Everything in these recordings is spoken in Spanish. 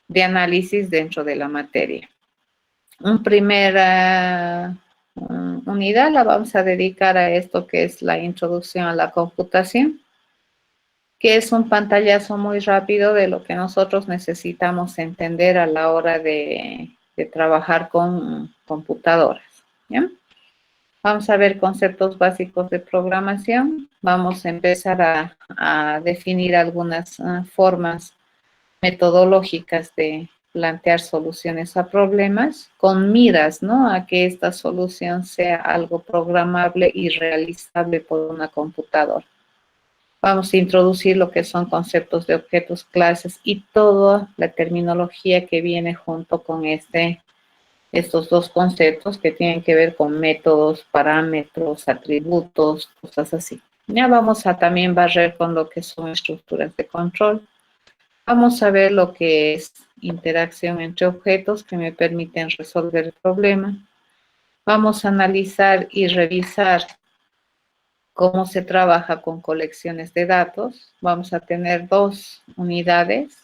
de análisis dentro de la materia. Una primera unidad la vamos a dedicar a esto que es la introducción a la computación, que es un pantallazo muy rápido de lo que nosotros necesitamos entender a la hora de trabajar con computadoras, ¿ya? Vamos a ver conceptos básicos de programación. Vamos a empezar a definir algunas formas metodológicas de plantear soluciones a problemas con miras, ¿no?, a que esta solución sea algo programable y realizable por una computadora. Vamos a introducir lo que son conceptos de objetos, clases y toda la terminología que viene junto con estos dos conceptos que tienen que ver con métodos, parámetros, atributos, cosas así. Ya vamos a también barrer con lo que son estructuras de control. Vamos a ver lo que es interacción entre objetos que me permiten resolver el problema. Vamos a analizar y revisar cómo se trabaja con colecciones de datos. Vamos a tener dos unidades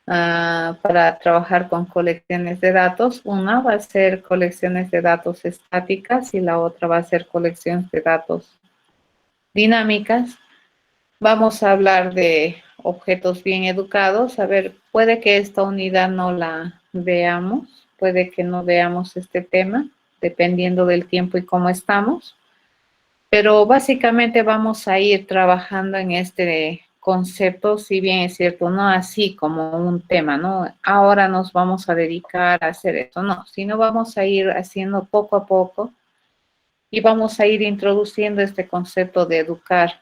para trabajar con colecciones de datos. Una va a ser colecciones de datos estáticas y la otra va a ser colecciones de datos dinámicas. Vamos a hablar de objetos bien educados. A ver, puede que esta unidad no la veamos, puede que no veamos este tema, dependiendo del tiempo y cómo estamos. Pero básicamente vamos a ir trabajando en este concepto, si bien es cierto, no así como un tema, ¿no? Ahora nos vamos a dedicar a hacer esto, no, sino vamos a ir haciendo poco a poco y vamos a ir introduciendo este concepto de educar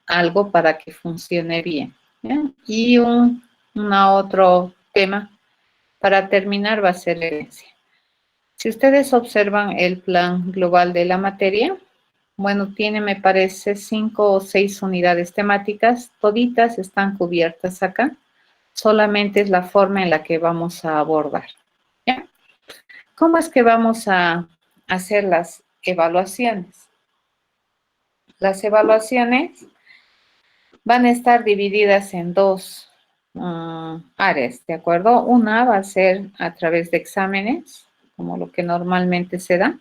algo para que funcione bien, ¿ya? Y otro tema para terminar va a ser la herencia. Si ustedes observan el plan global de la materia, bueno, tiene, me parece, 5 o 6 unidades temáticas, toditas están cubiertas acá, solamente es la forma en la que vamos a abordar, ¿ya? ¿Cómo es que vamos a hacer las evaluaciones? Las evaluaciones van a estar divididas en dos áreas, ¿de acuerdo? Una va a ser a través de exámenes, como lo que normalmente se da,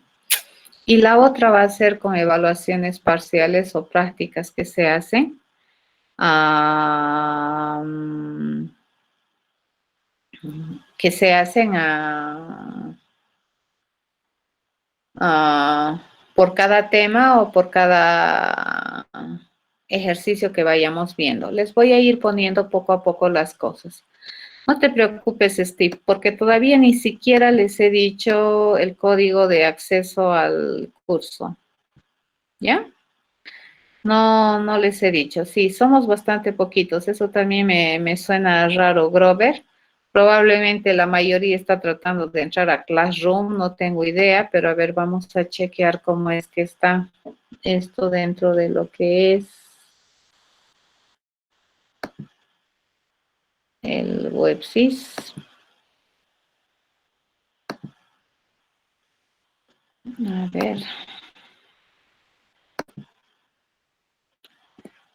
y la otra va a ser con evaluaciones parciales o prácticas que se hacen que se hacen por cada tema o por cada ejercicio que vayamos viendo. Les voy a ir poniendo poco a poco las cosas. No te preocupes, Steve, porque todavía ni siquiera les he dicho el código de acceso al curso. ¿Ya? No, no les he dicho. Sí, somos bastante poquitos. Eso también me suena raro, Grover. Probablemente la mayoría está tratando de entrar a Classroom, no tengo idea, pero a ver, vamos a chequear cómo es que está esto dentro de lo que es el WebSys. A ver.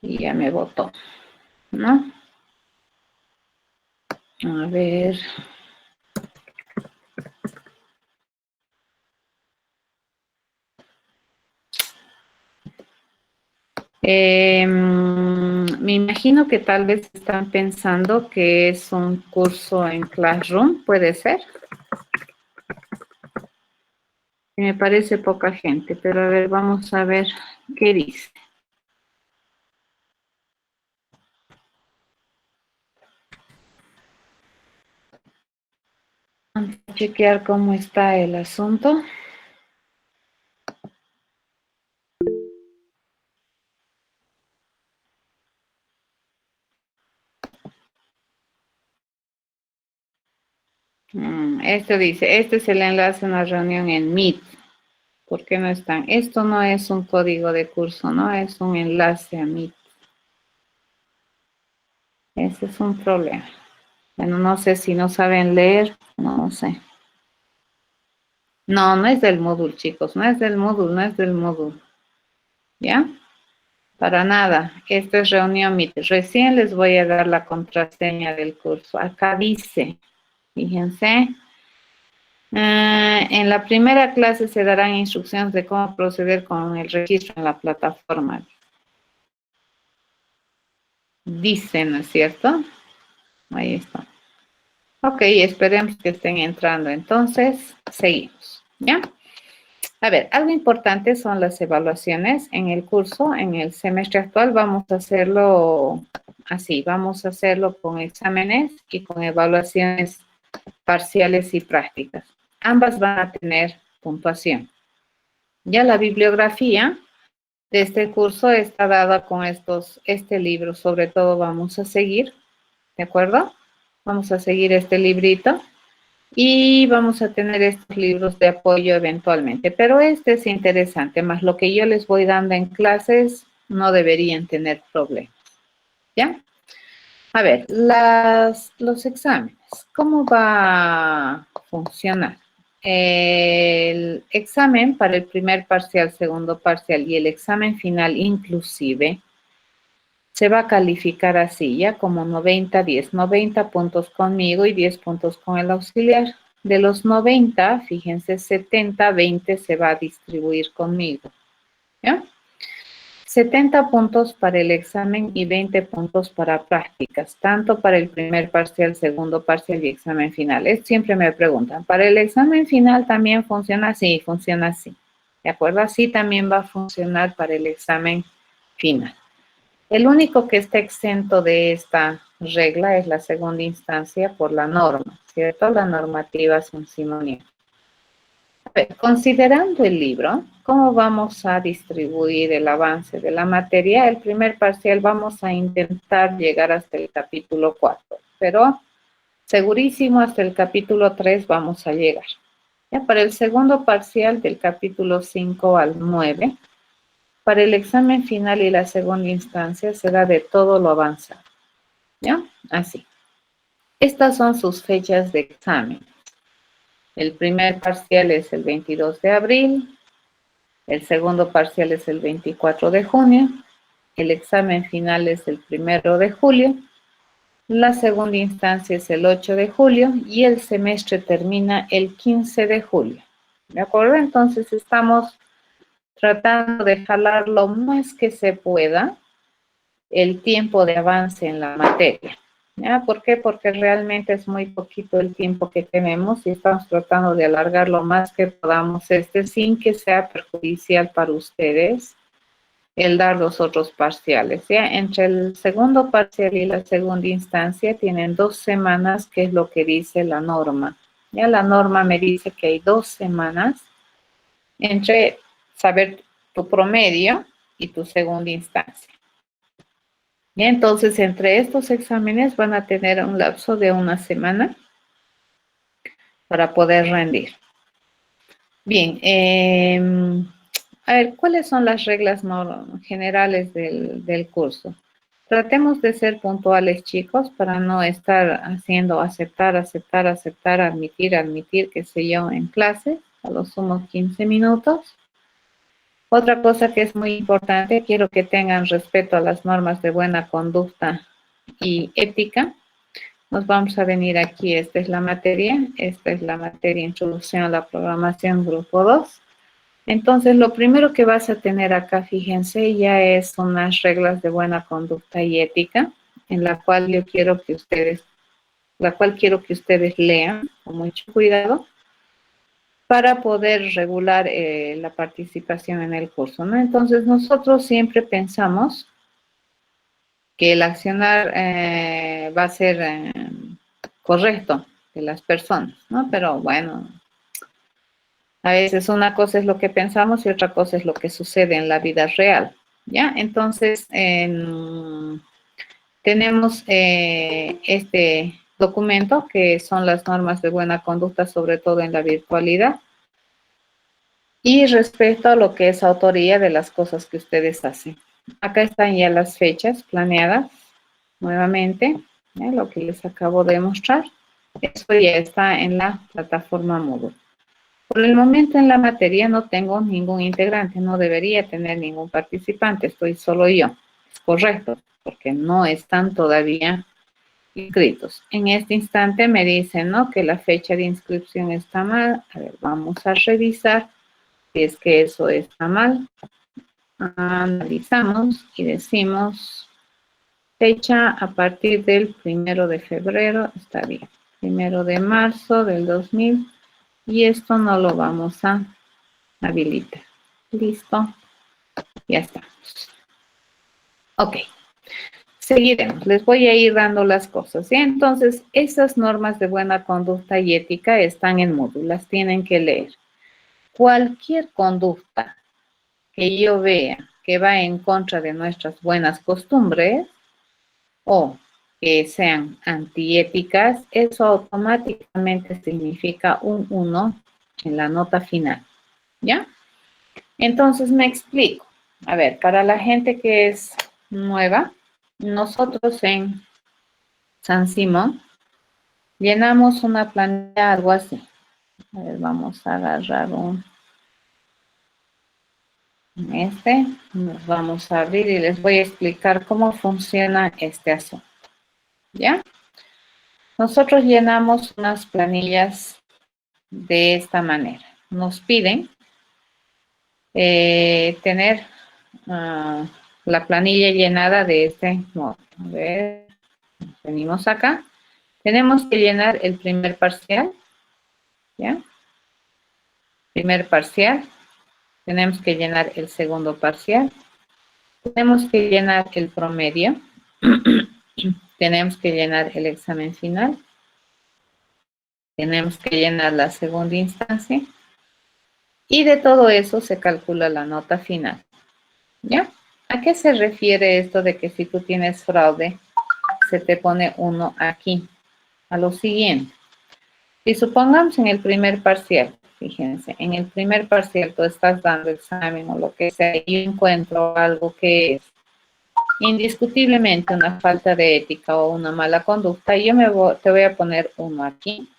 Y ya me votó, ¿no? A ver. Me imagino que tal vez están pensando que es un curso en Classroom, ¿puede ser? Me parece poca gente, pero a ver, vamos a ver qué dice. Vamos a chequear cómo está el asunto. Esto dice, este es el enlace a una reunión en Meet. ¿Por qué no están? Esto no es un código de curso, ¿no? Es un enlace a Meet. Ese es un problema. Bueno, no sé si no saben leer, no sé. No, no es del módulo, chicos, no es del módulo, no es del módulo. ¿Ya? Para nada. Esto es reunión Meet. Recién les voy a dar la contraseña del curso. Acá dice, fíjense, en la primera clase se darán instrucciones de cómo proceder con el registro en la plataforma. Dice, ¿no es cierto? Ahí está. Ok, esperemos que estén entrando. Entonces, seguimos, ¿ya? A ver, algo importante son las evaluaciones en el curso. En el semestre actual vamos a hacerlo así, vamos a hacerlo con exámenes y con evaluaciones parciales y prácticas. Ambas van a tener puntuación. Ya la bibliografía de este curso está dada con este libro, sobre todo vamos a seguir, ¿de acuerdo? Vamos a seguir este librito. Y vamos a tener estos libros de apoyo eventualmente, pero este es interesante, más lo que yo les voy dando en clases no deberían tener problemas, ¿ya? A ver, los exámenes, ¿cómo va a funcionar? El examen para el primer parcial, segundo parcial y el examen final inclusive se va a calificar así, ya como 90-10, 90 puntos conmigo y 10 puntos con el auxiliar. De los 90, fíjense, 70-20 se va a distribuir conmigo, ¿ya? 70 puntos para el examen y 20 puntos para prácticas, tanto para el primer parcial, segundo parcial y examen final. Siempre me preguntan, ¿para el examen final también funciona así? Funciona así, ¿de acuerdo? Así también va a funcionar para el examen final. El único que está exento de esta regla es la segunda instancia por la norma, ¿cierto? La normativa Sun-Simonian. Considerando el libro, ¿cómo vamos a distribuir el avance de la materia? El primer parcial vamos a intentar llegar hasta el capítulo 4, pero segurísimo hasta el capítulo 3 vamos a llegar. Ya para el segundo parcial del capítulo 5 al 9, para el examen final y la segunda instancia será de todo lo avanzado, ¿ya? Así. Estas son sus fechas de examen. El primer parcial es el 22 de abril, el segundo parcial es el 24 de junio, el examen final es el 1 de julio, la segunda instancia es el 8 de julio y el semestre termina el 15 de julio. ¿De acuerdo? Entonces estamos tratando de jalar lo más que se pueda el tiempo de avance en la materia. ¿Ya? ¿Por qué? Porque realmente es muy poquito el tiempo que tenemos y estamos tratando de alargar lo más que podamos sin que sea perjudicial para ustedes el dar los otros parciales. ¿Ya? Entre el segundo parcial y la segunda instancia tienen 2 semanas, que es lo que dice la norma. ¿Ya? La norma me dice que hay 2 semanas entre saber tu promedio y tu segunda instancia. Y entonces, entre estos exámenes van a tener un lapso de 1 semana para poder rendir. Bien, a ver, ¿cuáles son las reglas generales del curso? Tratemos de ser puntuales, chicos, para no estar haciendo aceptar, admitir, qué sé yo, en clase, a lo sumo 15 minutos. Otra cosa que es muy importante, quiero que tengan respeto a las normas de buena conducta y ética. Nos vamos a venir aquí, esta es la materia Introducción a la Programación Grupo 2. Entonces, lo primero que vas a tener acá, fíjense, ya es unas reglas de buena conducta y ética, en la cual quiero que ustedes lean con mucho cuidado para poder regular la participación en el curso, ¿no? Entonces, nosotros siempre pensamos que el accionar va a ser correcto de las personas, ¿no? Pero bueno, a veces una cosa es lo que pensamos y otra cosa es lo que sucede en la vida real, ¿ya? Entonces, tenemos este documento que son las normas de buena conducta, sobre todo en la virtualidad, y respecto a lo que es autoría de las cosas que ustedes hacen. Acá están ya las fechas planeadas, nuevamente, lo que les acabo de mostrar. Esto ya está en la plataforma Moodle. Por el momento en la materia no tengo ningún integrante, no debería tener ningún participante, estoy solo yo. Es correcto, porque no están todavía inscritos. En este instante me dicen, ¿no?, que la fecha de inscripción está mal. A ver, vamos a revisar si es que eso está mal. Analizamos y decimos fecha a partir del 1 de febrero, está bien. 1 de marzo del 2000, y esto no lo vamos a habilitar. Listo, ya está. Ok, seguiremos. Les voy a ir dando las cosas. ¿Sí? Entonces, esas normas de buena conducta y ética están en Moodle, las tienen que leer. Cualquier conducta que yo vea que va en contra de nuestras buenas costumbres o que sean antiéticas, eso automáticamente significa un 1 en la nota final, ¿ya? Entonces me explico. A ver, para la gente que es nueva, nosotros en San Simón llenamos una planilla, algo así. A ver, vamos a agarrar nos vamos a abrir y les voy a explicar cómo funciona este asunto, ¿ya? Nosotros llenamos unas planillas de esta manera. Nos piden tener la planilla llenada de este modo. A ver, venimos acá. Tenemos que llenar el primer parcial, ¿ya? Primer parcial. Tenemos que llenar el segundo parcial. Tenemos que llenar el promedio. Tenemos que llenar el examen final. Tenemos que llenar la segunda instancia. Y de todo eso se calcula la nota final, ¿ya? ¿A qué se refiere esto de que si tú tienes fraude, se te pone 1 aquí? A lo siguiente. Si supongamos en el primer parcial, fíjense, en el primer parcial tú estás dando examen o lo que sea y yo encuentro algo que es indiscutiblemente una falta de ética o una mala conducta, yo te voy a poner 1 aquí,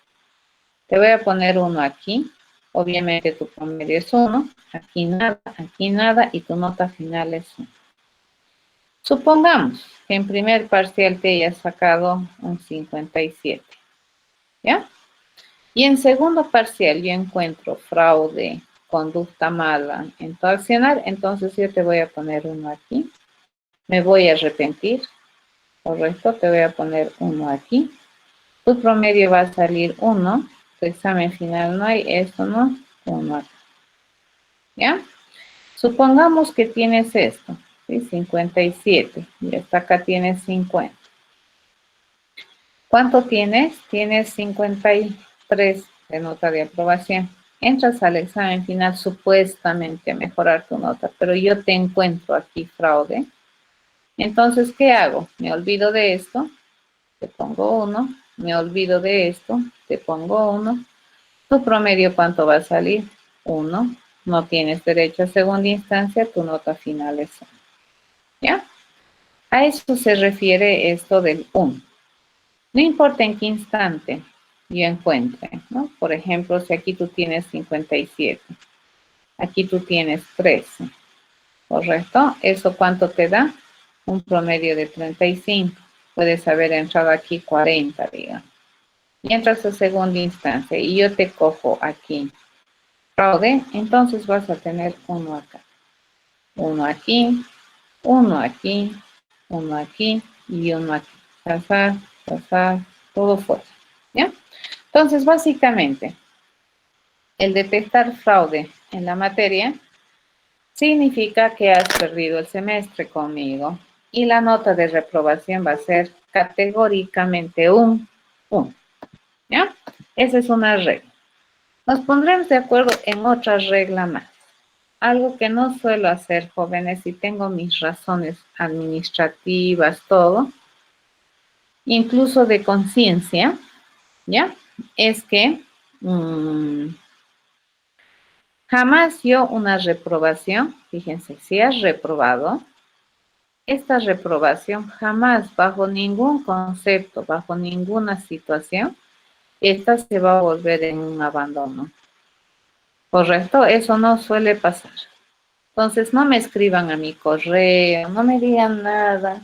te voy a poner 1 aquí, obviamente tu promedio es 1, aquí nada y tu nota final es 1. Supongamos que en primer parcial te hayas sacado un 57, ¿ya? Y en segundo parcial yo encuentro fraude, conducta mala en tu accionar, entonces yo te voy a poner 1 aquí. Me voy a arrepentir, correcto, te voy a poner 1 aquí. Tu promedio va a salir 1, tu examen final no hay, esto no, 1 acá. ¿Ya? Supongamos que tienes esto, ¿sí? 57, y hasta acá tienes 50. ¿Cuánto tienes? Tienes 53 de nota de aprobación. Entras al examen final supuestamente a mejorar tu nota, pero yo te encuentro aquí fraude. Entonces, ¿qué hago? Me olvido de esto, te pongo 1, me olvido de esto, te pongo 1. ¿Tu promedio cuánto va a salir? 1. No tienes derecho a segunda instancia, tu nota final es 1. ¿Ya? A eso se refiere esto del 1. No importa en qué instante yo encuentre, ¿no? Por ejemplo, si aquí tú tienes 57, aquí tú tienes 13, ¿correcto? ¿Eso cuánto te da? Un promedio de 35. Puedes haber entrado aquí 40, digamos. Y entras a segunda instancia y yo te cojo aquí fraude, entonces vas a tener 1 acá, 1 aquí, 1 aquí, 1 aquí y 1 aquí. Pasar, todo fuera, ¿ya? Entonces, básicamente, el detectar fraude en la materia significa que has perdido el semestre conmigo y la nota de reprobación va a ser categóricamente un 1, ¿ya? Esa es una regla. Nos pondremos de acuerdo en otra regla más. Algo que no suelo hacer, jóvenes, y tengo mis razones administrativas, todo, incluso de conciencia, ¿ya? Es que jamás yo una reprobación, fíjense, si has reprobado, esta reprobación jamás, bajo ningún concepto, bajo ninguna situación, esta se va a volver en un abandono. ¿correcto? Eso no suele pasar. Entonces, no me escriban a mi correo, no me digan nada.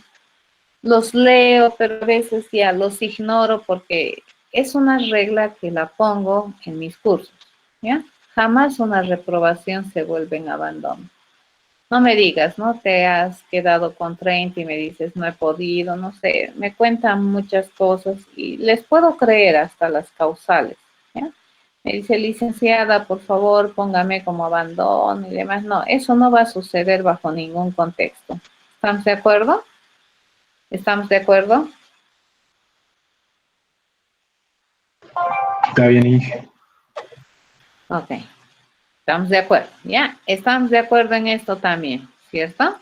Los leo, pero a veces ya los ignoro porque es una regla que la pongo en mis cursos, ¿ya? Jamás una reprobación se vuelve en abandono. No me digas, ¿no? Te has quedado con 30 y me dices, no he podido, no sé, me cuentan muchas cosas y les puedo creer hasta las causales, ¿ya? Me dice, licenciada, por favor, póngame como abandono y demás. No, eso no va a suceder bajo ningún contexto. ¿Estamos de acuerdo? ¿Estamos de acuerdo? Está bien, Inge. Ok, estamos de acuerdo, ¿ya? Estamos de acuerdo en esto también, ¿cierto?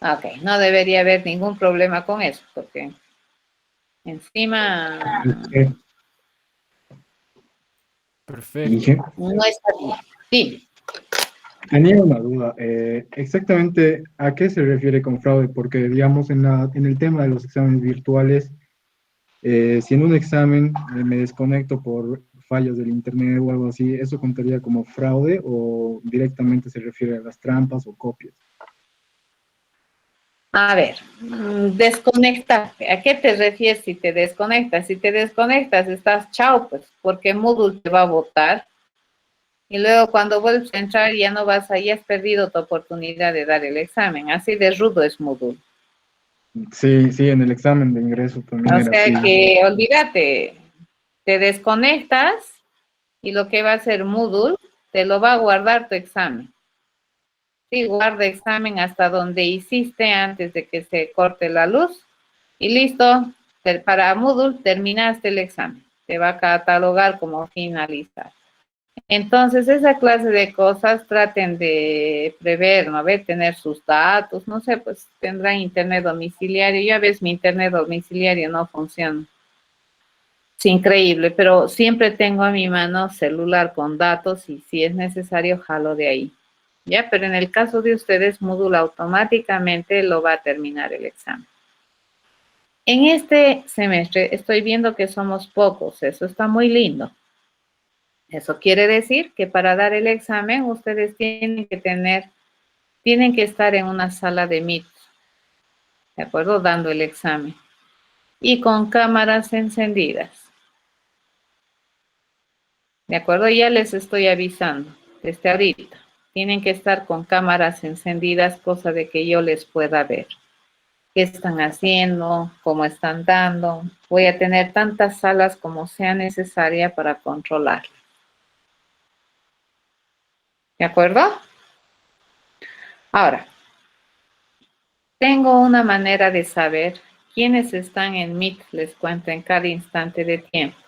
Ok, no debería haber ningún problema con eso, porque encima Eh, Perfecto. Inge, no está bien. Sí. tenía una duda. Exactamente, ¿a qué se refiere con fraude? Porque, digamos, en el tema de los exámenes virtuales, si en un examen me desconecto por fallas del internet o algo así, ¿eso contaría como fraude o directamente se refiere a las trampas o copias? A ver, desconectarte. ¿A qué te refieres si te desconectas? Si te desconectas, estás chao, pues, porque Moodle te va a votar. Y luego cuando vuelves a entrar ya no vas a, ya has perdido tu oportunidad de dar el examen. Así de rudo es Moodle. Sí, sí, en el examen de ingreso también O era así. sea que olvídate, te desconectas y lo que va a hacer Moodle, te lo va a guardar tu examen. Sí, guarda examen hasta donde hiciste antes de que se corte la luz y listo. Para Moodle terminaste el examen. Te va a catalogar como finalizar. Entonces, esa clase de cosas traten de prever, ¿no? Ver, tener sus datos, no sé, pues tendrán internet domiciliario. Ya ves, mi internet domiciliario no funciona. Es increíble, pero siempre tengo a mi mano celular con datos y si es necesario, jalo de ahí. Ya, pero en el caso de ustedes, Moodle automáticamente lo va a terminar el examen. En este semestre estoy viendo que somos pocos, eso está muy lindo. Eso quiere decir que para dar el examen ustedes tienen que estar en una sala de Meet, ¿de acuerdo? Dando el examen y con cámaras encendidas, ¿de acuerdo? Ya les estoy avisando desde ahorita. Tienen que estar con cámaras encendidas, cosa de que yo les pueda ver qué están haciendo, cómo están dando. Voy a tener tantas salas como sea necesaria para controlar. ¿De acuerdo? Ahora, tengo una manera de saber quiénes están en Meet, les cuento en cada instante de tiempo.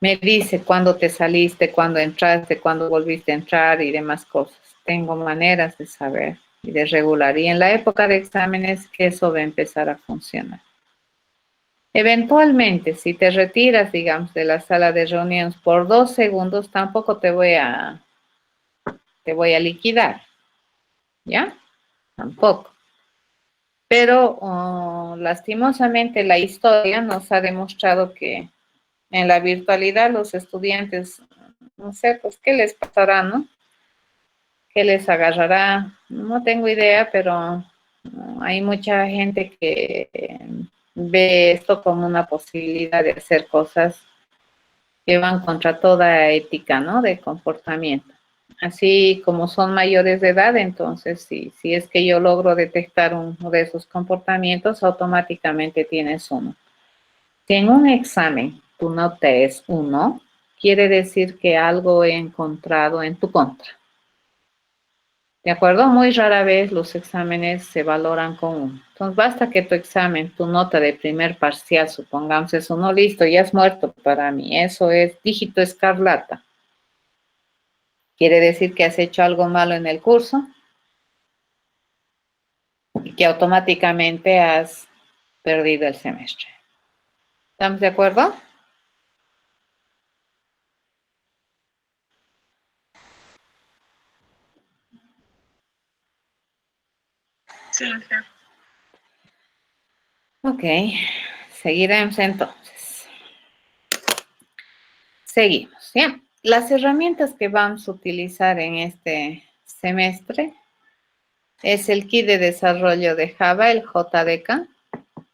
Me dice cuándo te saliste, cuándo entraste, cuándo volviste a entrar y demás cosas. Tengo maneras de saber y de regular. Y en la época de exámenes que eso va a empezar a funcionar. Eventualmente, si te retiras, digamos, de la sala de reuniones por 2 segundos, tampoco te voy a liquidar, ¿ya? Tampoco. Pero lastimosamente la historia nos ha demostrado que en la virtualidad los estudiantes, no sé, pues, ¿qué les pasará, no? ¿Qué les agarrará? No tengo idea, pero hay mucha gente que ve esto como una posibilidad de hacer cosas que van contra toda ética, ¿no? De comportamiento. Así como son mayores de edad, entonces si es que yo logro detectar uno de esos comportamientos, automáticamente tienes uno. Si en un examen tu nota es 1, quiere decir que algo he encontrado en tu contra. ¿De acuerdo? Muy rara vez los exámenes se valoran con 1. Entonces, basta que tu examen, tu nota de primer parcial, supongamos es 1, listo, ya has muerto para mí. Eso es dígito escarlata. Quiere decir que has hecho algo malo en el curso y que automáticamente has perdido el semestre. ¿Estamos de acuerdo? Sí, Ok, seguiremos entonces. Seguimos, ¿ya? Las herramientas que vamos a utilizar en este semestre es el kit de desarrollo de Java, el JDK,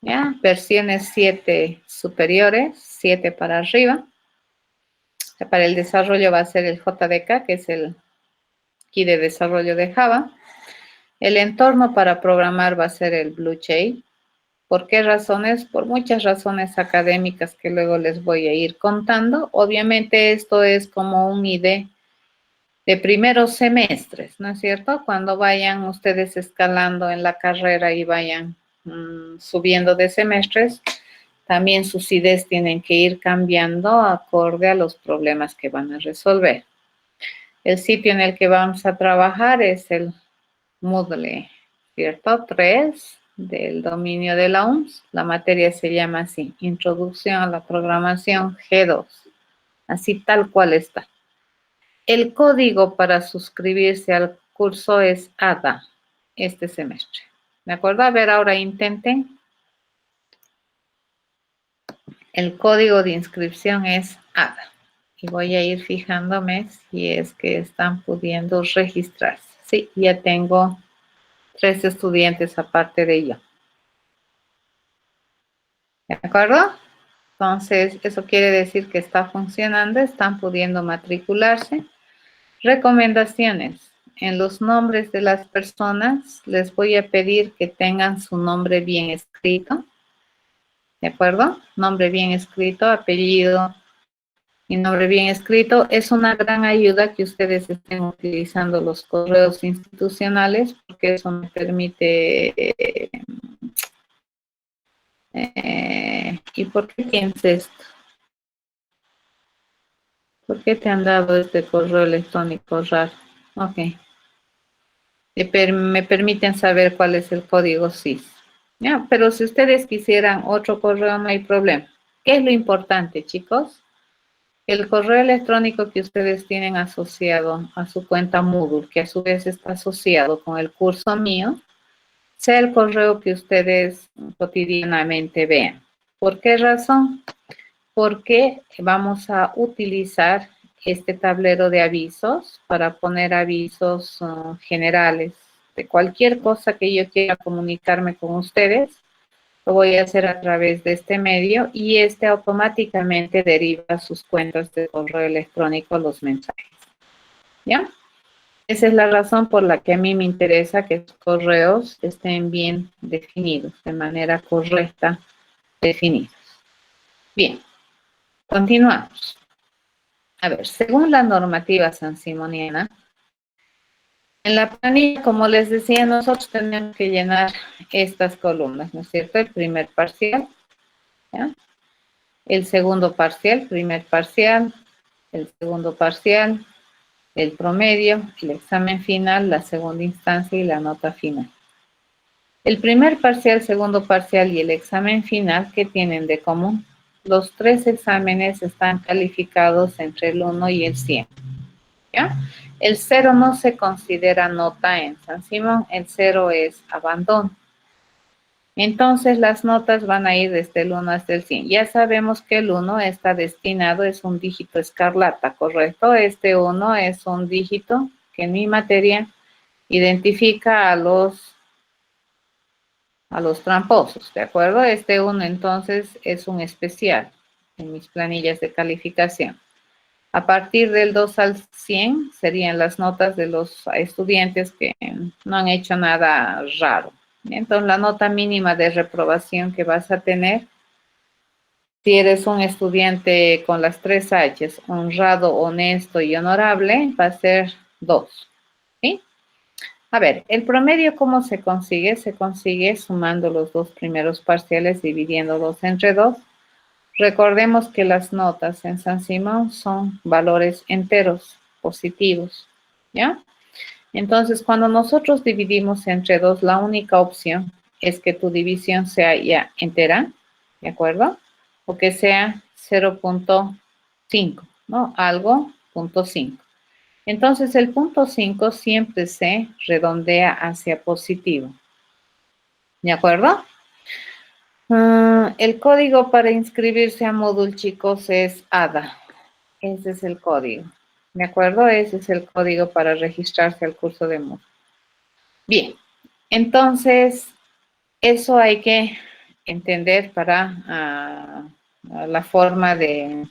¿ya? Versiones 7 superiores, 7 para arriba. O sea, para el desarrollo va a ser el JDK, que es el kit de desarrollo de Java. El entorno para programar va a ser el BlueJ. ¿Por qué razones? Por muchas razones académicas que luego les voy a ir contando. Obviamente esto es como un ID de primeros semestres, ¿no es cierto? Cuando vayan ustedes escalando en la carrera y vayan subiendo de semestres, también sus IDs tienen que ir cambiando acorde a los problemas que van a resolver. El sitio en el que vamos a trabajar es el Moodle, ¿cierto? 3 del dominio de la UMS. La materia se llama así, Introducción a la Programación G2, así tal cual está. El código para suscribirse al curso es ADA este semestre. ¿De acuerdo? A ver, ahora intenten. El código de inscripción es ADA. Y voy a ir fijándome si es que están pudiendo registrarse. Sí, ya tengo 3 estudiantes aparte de yo. ¿De acuerdo? Entonces, eso quiere decir que está funcionando, están pudiendo matricularse. Recomendaciones. En los nombres de las personas les voy a pedir que tengan su nombre bien escrito. ¿De acuerdo? Nombre bien escrito, apellido y nombre bien escrito. Es una gran ayuda que ustedes estén utilizando los correos institucionales porque eso me permite... ¿y por qué piensas esto? ¿Por qué te han dado este correo electrónico raro? Ok. Me permiten saber cuál es el código SIS. Ya, pero si ustedes quisieran otro correo, no hay problema. ¿Qué es lo importante, chicos? El correo electrónico que ustedes tienen asociado a su cuenta Moodle, que a su vez está asociado con el curso mío, sea el correo que ustedes cotidianamente vean. ¿Por qué razón? Porque vamos a utilizar este tablero de avisos para poner avisos generales de cualquier cosa que yo quiera comunicarme con ustedes. Lo voy a hacer a través de este medio y este automáticamente deriva a sus cuentas de correo electrónico los mensajes. ¿Ya? Esa es la razón por la que a mí me interesa que los correos estén bien definidos, de manera correcta definidos. Bien, continuamos. A ver, según la normativa sansimoniana, en la planilla, como les decía, nosotros tenemos que llenar estas columnas, ¿no es cierto? El primer parcial, ¿ya? El segundo parcial, primer parcial, el segundo parcial, el promedio, el examen final, la segunda instancia y la nota final. El primer parcial, segundo parcial y el examen final, ¿qué tienen de común? Los 3 exámenes están calificados entre el 1 y el 100. ¿Ya? El 0 no se considera nota en San Simón, el 0 es abandono. Entonces las notas van a ir desde el 1 hasta el 100. Ya sabemos que el 1 está destinado, es un dígito escarlata, ¿correcto? Este 1 es un dígito que en mi materia identifica a los tramposos, ¿de acuerdo? Este 1 entonces es un especial en mis planillas de calificación. A partir del 2 al 100 serían las notas de los estudiantes que no han hecho nada raro. Entonces, la nota mínima de reprobación que vas a tener, si eres un estudiante con las 3 H's, honrado, honesto y honorable, va a ser 2. ¿Sí? A ver, el promedio, ¿cómo se consigue? Se consigue sumando los 2 primeros parciales, dividiéndolos entre 2. Recordemos que las notas en San Simón son valores enteros, positivos, ¿ya? Entonces, cuando nosotros dividimos entre 2, la única opción es que tu división sea ya entera, ¿de acuerdo? O que sea 0.5, ¿no? Algo, 0.5. Entonces, el 0.5 siempre se redondea hacia positivo, ¿de acuerdo? El código para inscribirse a Moodle, chicos, es ADA. Ese es el código. ¿De acuerdo? Ese es el código para registrarse al curso de Moodle. Bien, entonces, eso hay que entender para la forma de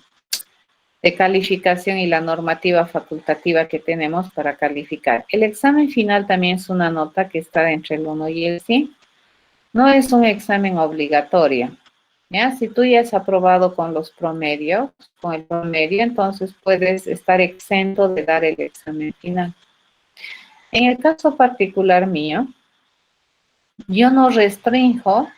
calificación y la normativa facultativa que tenemos para calificar. El examen final también es una nota que está entre el 1 y el 100. No es un examen obligatorio, ¿ya? Si tú ya has aprobado con los promedios, con el promedio, entonces puedes estar exento de dar el examen final. En el caso particular mío, yo no restringo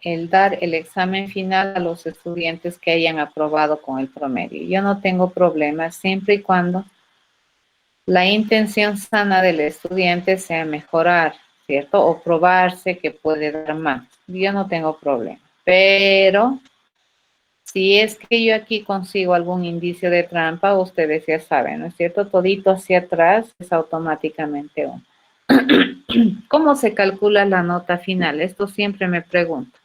el dar el examen final a los estudiantes que hayan aprobado con el promedio. Yo no tengo problemas siempre y cuando la intención sana del estudiante sea mejorar, ¿cierto? O probarse que puede dar más. Yo no tengo problema. Pero si es que yo aquí consigo algún indicio de trampa, ustedes ya saben, ¿no es cierto? Todito hacia atrás es automáticamente uno. ¿Cómo se calcula la nota final? Esto siempre me pregunto.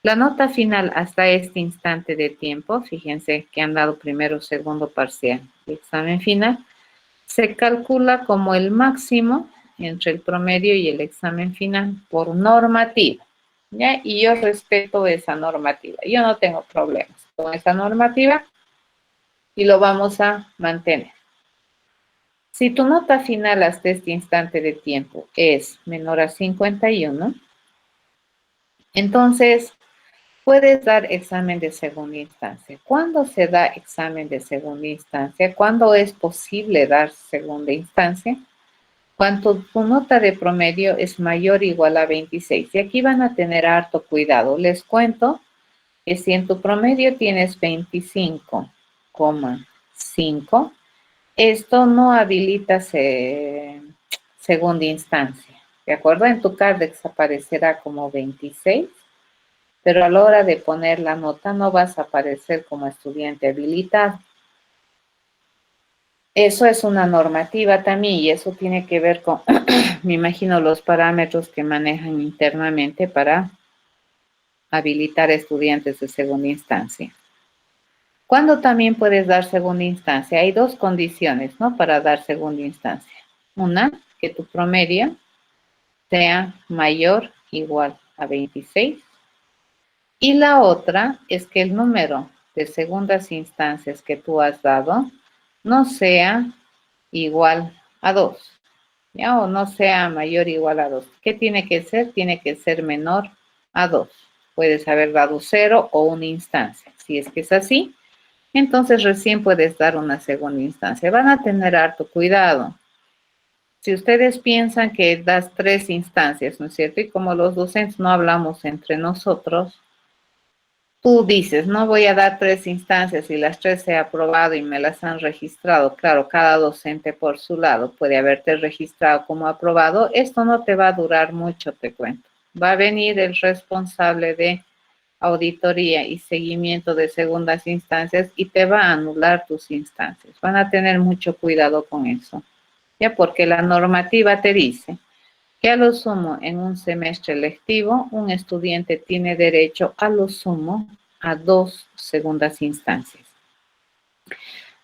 La nota final hasta este instante de tiempo, fíjense que han dado primero, segundo parcial y examen final, se calcula como el máximo entre el promedio y el examen final por normativa, ¿ya? Y yo respeto esa normativa. Yo no tengo problemas con esa normativa y lo vamos a mantener. Si tu nota final hasta este instante de tiempo es menor a 51, entonces puedes dar examen de segunda instancia. ¿Cuándo se da examen de segunda instancia? ¿Cuándo es posible dar segunda instancia? Cuando tu nota de promedio es mayor o igual a 26. Y aquí van a tener harto cuidado. Les cuento que si en tu promedio tienes 25,5, esto no habilita segunda instancia. ¿De acuerdo? En tu CARDEX aparecerá como 26, pero a la hora de poner la nota no vas a aparecer como estudiante habilitado. Eso es una normativa también y eso tiene que ver con, me imagino, los parámetros que manejan internamente para habilitar estudiantes de segunda instancia. ¿Cuándo también puedes dar segunda instancia? Hay dos condiciones, ¿no? Para dar segunda instancia. Una, que tu promedio sea mayor o igual a 26. Y la otra es que el número de segundas instancias que tú has dado no sea igual a 2, ¿ya? O no sea mayor o igual a 2. ¿Qué tiene que ser? Tiene que ser menor a 2. Puedes haber dado 0 o una instancia. Si es que es así, entonces recién puedes dar una segunda instancia. Van a tener harto cuidado. Si ustedes piensan que das 3 instancias, ¿no es cierto? Y como los docentes no hablamos entre nosotros, tú dices, no voy a dar 3 instancias y las 3 se he aprobado y me las han registrado. Claro, cada docente por su lado puede haberte registrado como aprobado. Esto no te va a durar mucho, te cuento. Va a venir el responsable de auditoría y seguimiento de segundas instancias y te va a anular tus instancias. Van a tener mucho cuidado con eso, ya porque la normativa te dice que a lo sumo en un semestre lectivo un estudiante tiene derecho a lo sumo a 2 segundas instancias.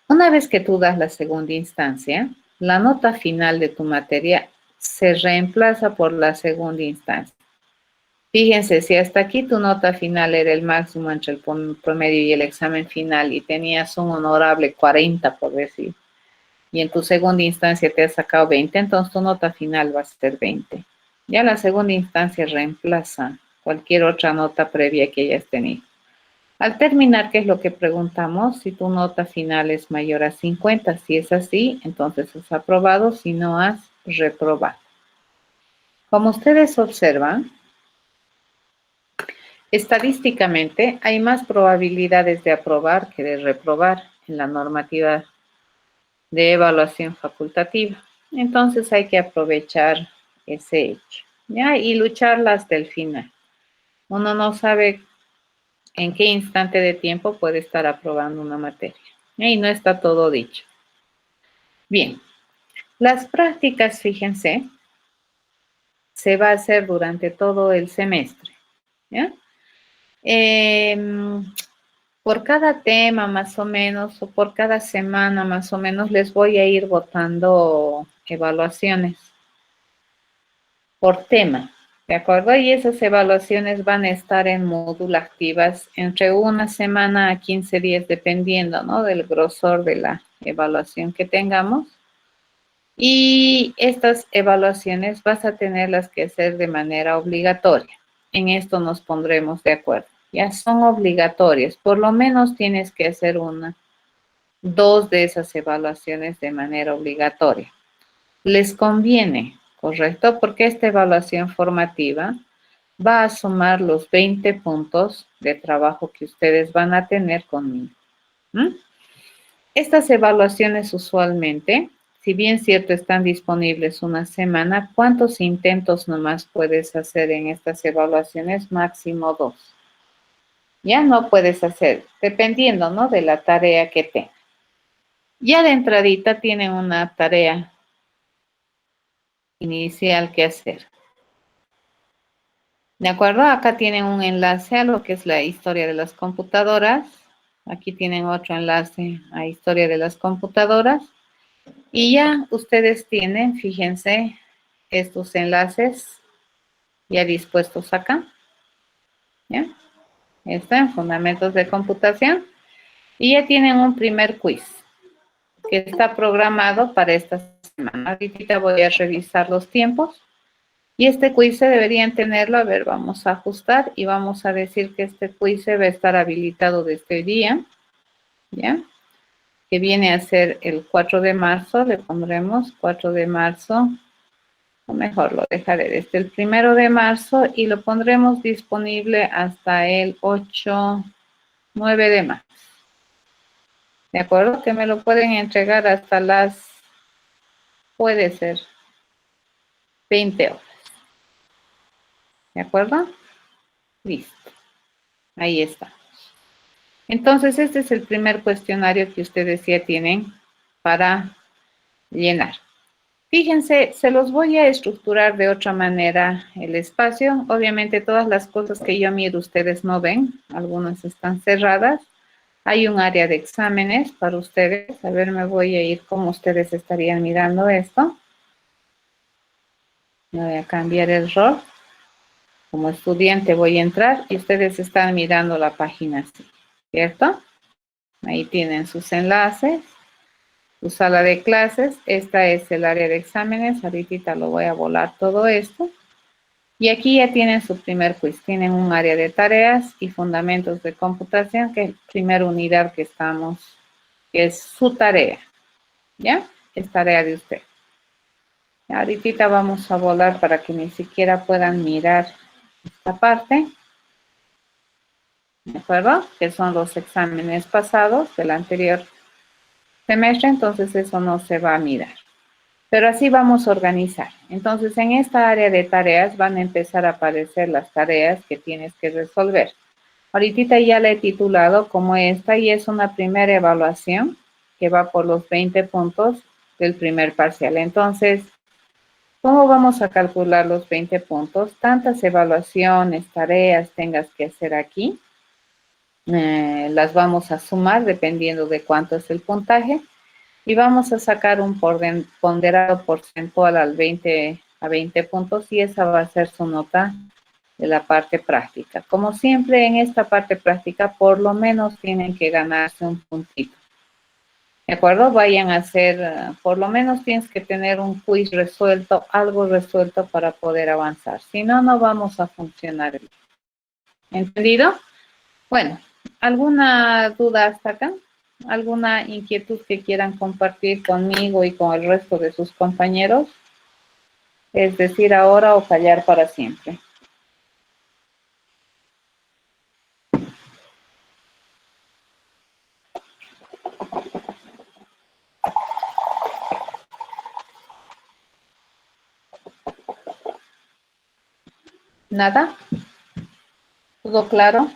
Una vez que tú das la segunda instancia, la nota final de tu materia se reemplaza por la segunda instancia. Fíjense, si hasta aquí tu nota final era el máximo entre el promedio y el examen final y tenías un honorable 40, por decir, y en tu segunda instancia te has sacado 20, entonces tu nota final va a ser 20. Ya la segunda instancia reemplaza cualquier otra nota previa que hayas tenido. Al terminar, ¿qué es lo que preguntamos? Si tu nota final es mayor a 50, si es así, entonces has aprobado, si no has reprobado. Como ustedes observan, estadísticamente hay más probabilidades de aprobar que de reprobar en la normativa de evaluación facultativa. Entonces hay que aprovechar ese hecho, ¿ya? Y lucharla hasta el final. Uno no sabe en qué instante de tiempo puede estar aprobando una materia. Y no está todo dicho. Bien, las prácticas, fíjense, se va a hacer durante todo el semestre, ¿ya? Por cada tema más o menos, o por cada semana más o menos, les voy a ir botando evaluaciones por tema, ¿de acuerdo? Y esas evaluaciones van a estar en módulo activas entre una semana a 15 días, dependiendo, ¿no? Del grosor de la evaluación que tengamos. Y estas evaluaciones vas a tenerlas que hacer de manera obligatoria. En esto nos pondremos de acuerdo. Ya son obligatorias. Por lo menos tienes que hacer dos de esas evaluaciones de manera obligatoria. Les conviene, ¿correcto? Porque esta evaluación formativa va a sumar los 20 puntos de trabajo que ustedes van a tener conmigo. Estas evaluaciones usualmente, si bien cierto están disponibles una semana, ¿cuántos intentos nomás puedes hacer en estas evaluaciones? Máximo 2. Ya no puedes hacer, dependiendo, ¿no? De la tarea que tengas. Ya de entradita tienen una tarea inicial que hacer. ¿De acuerdo? Acá tienen un enlace a lo que es la historia de las computadoras. Aquí tienen otro enlace a historia de las computadoras. Y ya ustedes tienen, fíjense, estos enlaces ya dispuestos acá. ¿Ya? Están fundamentos de computación. Y ya tienen un primer quiz que está programado para esta semana. Ahorita voy a revisar los tiempos. Y este quiz deberían tenerlo, a ver, vamos a ajustar y vamos a decir que este quiz va a estar habilitado desde hoy día, ¿ya? Que viene a ser el 4 de marzo, le pondremos 4 de marzo, o mejor lo dejaré desde el 1 de marzo y lo pondremos disponible hasta el 8, 9 de marzo. ¿De acuerdo? Que me lo pueden entregar hasta las, puede ser, 20 horas. ¿De acuerdo? Listo. Ahí está. Entonces, este es el primer cuestionario que ustedes ya tienen para llenar. Fíjense, se los voy a estructurar de otra manera el espacio. Obviamente, todas las cosas que yo miro ustedes no ven, algunas están cerradas. Hay un área de exámenes para ustedes. A ver, me voy a ir cómo ustedes estarían mirando esto. Me voy a cambiar el rol. Como estudiante voy a entrar y ustedes están mirando la página así, ¿cierto? Ahí tienen sus enlaces, su sala de clases. Esta es el área de exámenes. Ahorita lo voy a volar todo esto. Y aquí ya tienen su primer quiz. Tienen un área de tareas y fundamentos de computación, que es la primera unidad que estamos, que es su tarea. ¿Ya? Es tarea de usted. Ahorita vamos a volar para que ni siquiera puedan mirar esta parte. ¿De acuerdo? Que son los exámenes pasados del anterior semestre, entonces eso no se va a mirar. Pero así vamos a organizar. Entonces, en esta área de tareas van a empezar a aparecer las tareas que tienes que resolver. Ahorita ya la he titulado como esta y es una primera evaluación que va por los 20 puntos del primer parcial. Entonces, ¿cómo vamos a calcular los 20 puntos? Tantas evaluaciones, tareas tengas que hacer aquí. Las vamos a sumar dependiendo de cuánto es el puntaje y vamos a sacar un ponderado porcentual a 20 puntos y esa va a ser su nota de la parte práctica. Como siempre en esta parte práctica por lo menos tienen que ganarse un puntito. ¿De acuerdo? Vayan a hacer, por lo menos tienes que tener un quiz resuelto, algo resuelto para poder avanzar. Si no, no vamos a funcionar. ¿Entendido? Bueno, ¿alguna duda hasta acá? ¿Alguna inquietud que quieran compartir conmigo y con el resto de sus compañeros? Es decir, ahora o callar para siempre. ¿Nada? ¿Todo claro?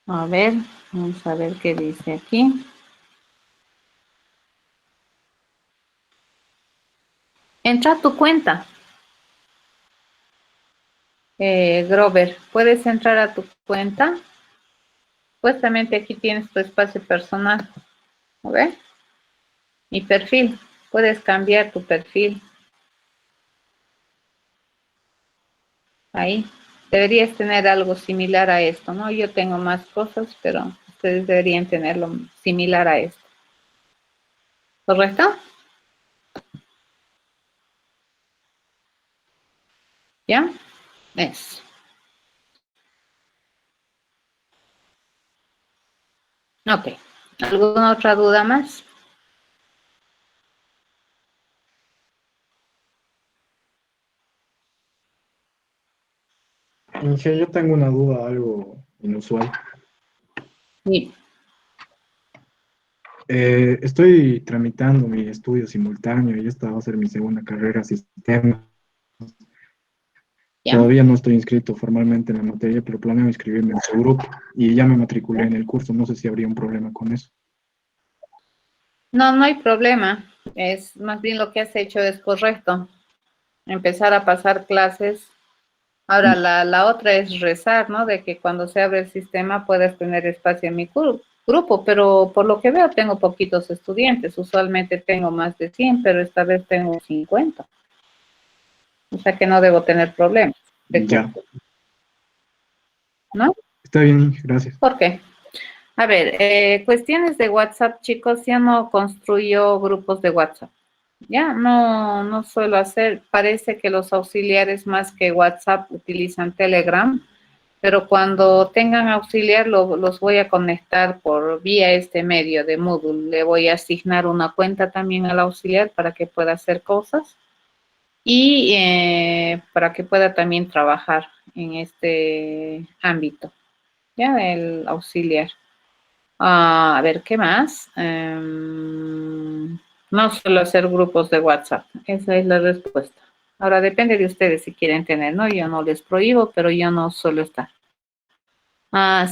A ver, vamos a ver qué dice aquí. Entra a tu cuenta. Grover, ¿puedes entrar a tu cuenta? Supuestamente aquí tienes tu espacio personal. ¿Ves? Mi perfil. Puedes cambiar tu perfil. Ahí. Deberías tener algo similar a esto, ¿no? Yo tengo más cosas, pero ustedes deberían tenerlo similar a esto. ¿Correcto? ¿Ya? Eso. Ok. ¿Alguna otra duda más? Inge, yo tengo una duda algo inusual. Sí. Estoy tramitando mi estudio simultáneo y esta va a ser mi segunda carrera sistema. ¿Ya? Todavía no estoy inscrito formalmente en la materia, pero planeo inscribirme en su grupo y ya me matriculé en el curso. No sé si habría un problema con eso. No, no hay problema. Es más bien lo que has hecho es correcto. Empezar a pasar clases. Ahora, la otra es rezar, ¿no? De que cuando se abre el sistema puedas tener espacio en mi grupo, pero por lo que veo tengo poquitos estudiantes. Usualmente tengo más de 100, pero esta vez tengo 50. O sea que no debo tener problemas de Ya, cupo, ¿no? está bien, Inge, gracias. ¿Por qué? A ver, cuestiones de WhatsApp, chicos, ya no construyo grupos de WhatsApp. Ya no suelo hacer, parece que los auxiliares más que WhatsApp utilizan Telegram, pero cuando tengan auxiliar los voy a conectar por vía este medio de Moodle. Le voy a asignar una cuenta también al auxiliar para que pueda hacer cosas y para que pueda también trabajar en este ámbito, ya, el auxiliar. A ver, ¿qué más? No suelo hacer grupos de WhatsApp. Esa es la respuesta. Ahora depende de ustedes si quieren tener, ¿no? Yo no les prohíbo, pero yo no suelo estar.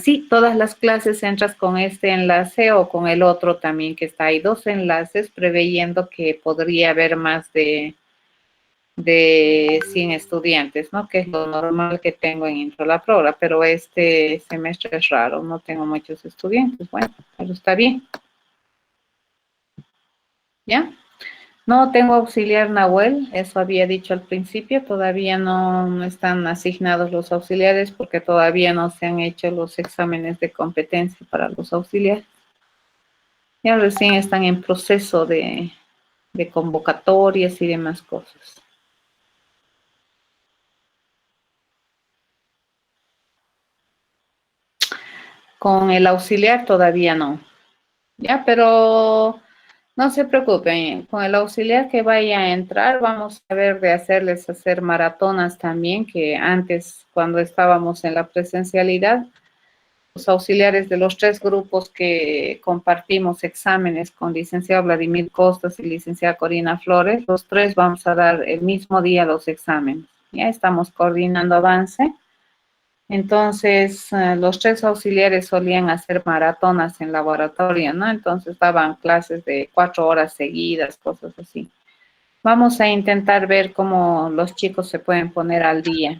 Sí, todas las clases entras con este enlace o con el otro también que está. Hay dos enlaces preveyendo que podría haber más de 100 estudiantes, ¿no? Que es lo normal que tengo en Introlab Progra, pero este semestre es raro, no tengo muchos estudiantes. Bueno, pero está bien, ¿ya? No tengo auxiliar Nahuel, eso había dicho al principio, todavía no están asignados los auxiliares porque todavía no se han hecho los exámenes de competencia para los auxiliares. Ya recién están en proceso de convocatorias y demás cosas. Con el auxiliar todavía no, ya, pero no se preocupen, con el auxiliar que vaya a entrar, vamos a ver de hacerles hacer maratonas también, que antes, cuando estábamos en la presencialidad, los auxiliares de los tres grupos que compartimos exámenes con licenciado Vladimir Costas y licenciada Corina Flores, los tres vamos a dar el mismo día los exámenes. Ya estamos coordinando avance. Entonces, los tres auxiliares solían hacer maratonas en laboratorio, ¿no? Entonces daban clases de 4 horas seguidas, cosas así. Vamos a intentar ver cómo los chicos se pueden poner al día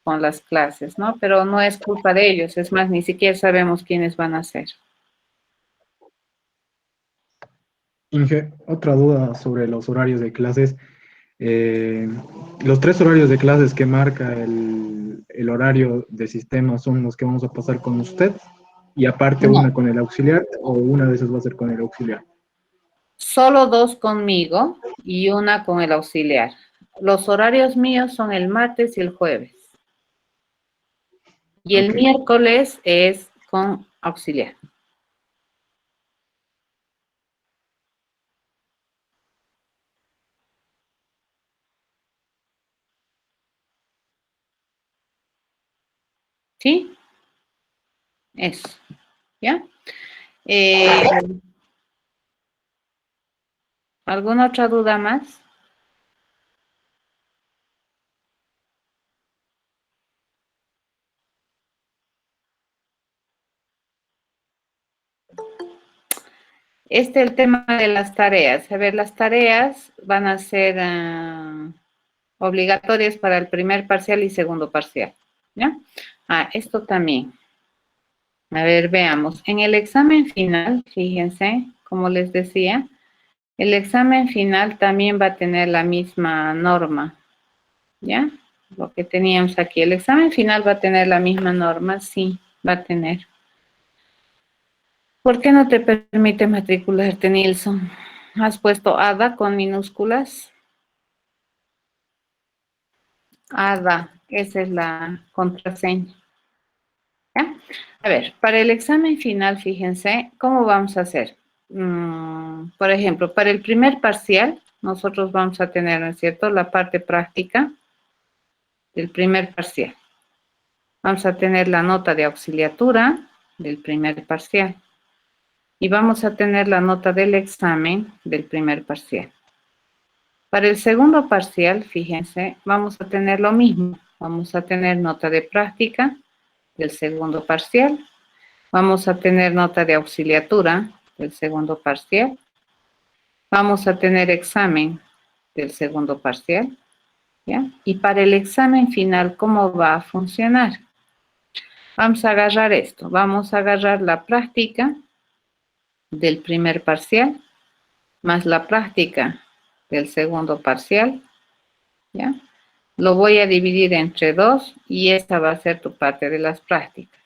con las clases, ¿no? Pero no es culpa de ellos, es más, ni siquiera sabemos quiénes van a ser. Inge, otra duda sobre los horarios de clases. Eh, los tres horarios de clases que marca el horario de sistema son los que vamos a pasar con usted y aparte No, una con el auxiliar o una de esas va a ser con el auxiliar. solo dos conmigo y una con el auxiliar. Los horarios míos son el martes y el jueves. Y el Ok, miércoles es con auxiliar. ¿Sí? Eso. ¿Ya? Eh, ¿Alguna otra duda más? El tema de las tareas. A ver, las tareas van a ser obligatorias para el primer parcial y segundo parcial, ¿ya? Esto también. A ver, veamos. En el examen final, fíjense, como les decía, el examen final también va a tener la misma norma, ¿ya? Lo que teníamos aquí. El examen final va a tener la misma norma, sí, va a tener. ¿Por qué no te permite matricularte, Nilsson? ¿Has puesto ADA con minúsculas? ADA, esa es la contraseña. ¿Ya? A ver, para el examen final, fíjense, ¿cómo vamos a hacer? Por ejemplo, para el primer parcial, nosotros vamos a tener, ¿no es cierto?, la parte práctica del primer parcial. Vamos a tener la nota de auxiliatura del primer parcial. Y vamos a tener la nota del examen del primer parcial. Para el segundo parcial, fíjense, vamos a tener lo mismo. Vamos a tener nota de práctica del segundo parcial. Vamos a tener nota de auxiliatura del segundo parcial. Vamos a tener examen del segundo parcial, ¿ya? Y para el examen final, ¿cómo va a funcionar? Vamos a agarrar esto. Vamos a agarrar la práctica del primer parcial más la práctica del segundo parcial, ¿ya? Lo voy a dividir entre 2 y esta va a ser tu parte de las prácticas.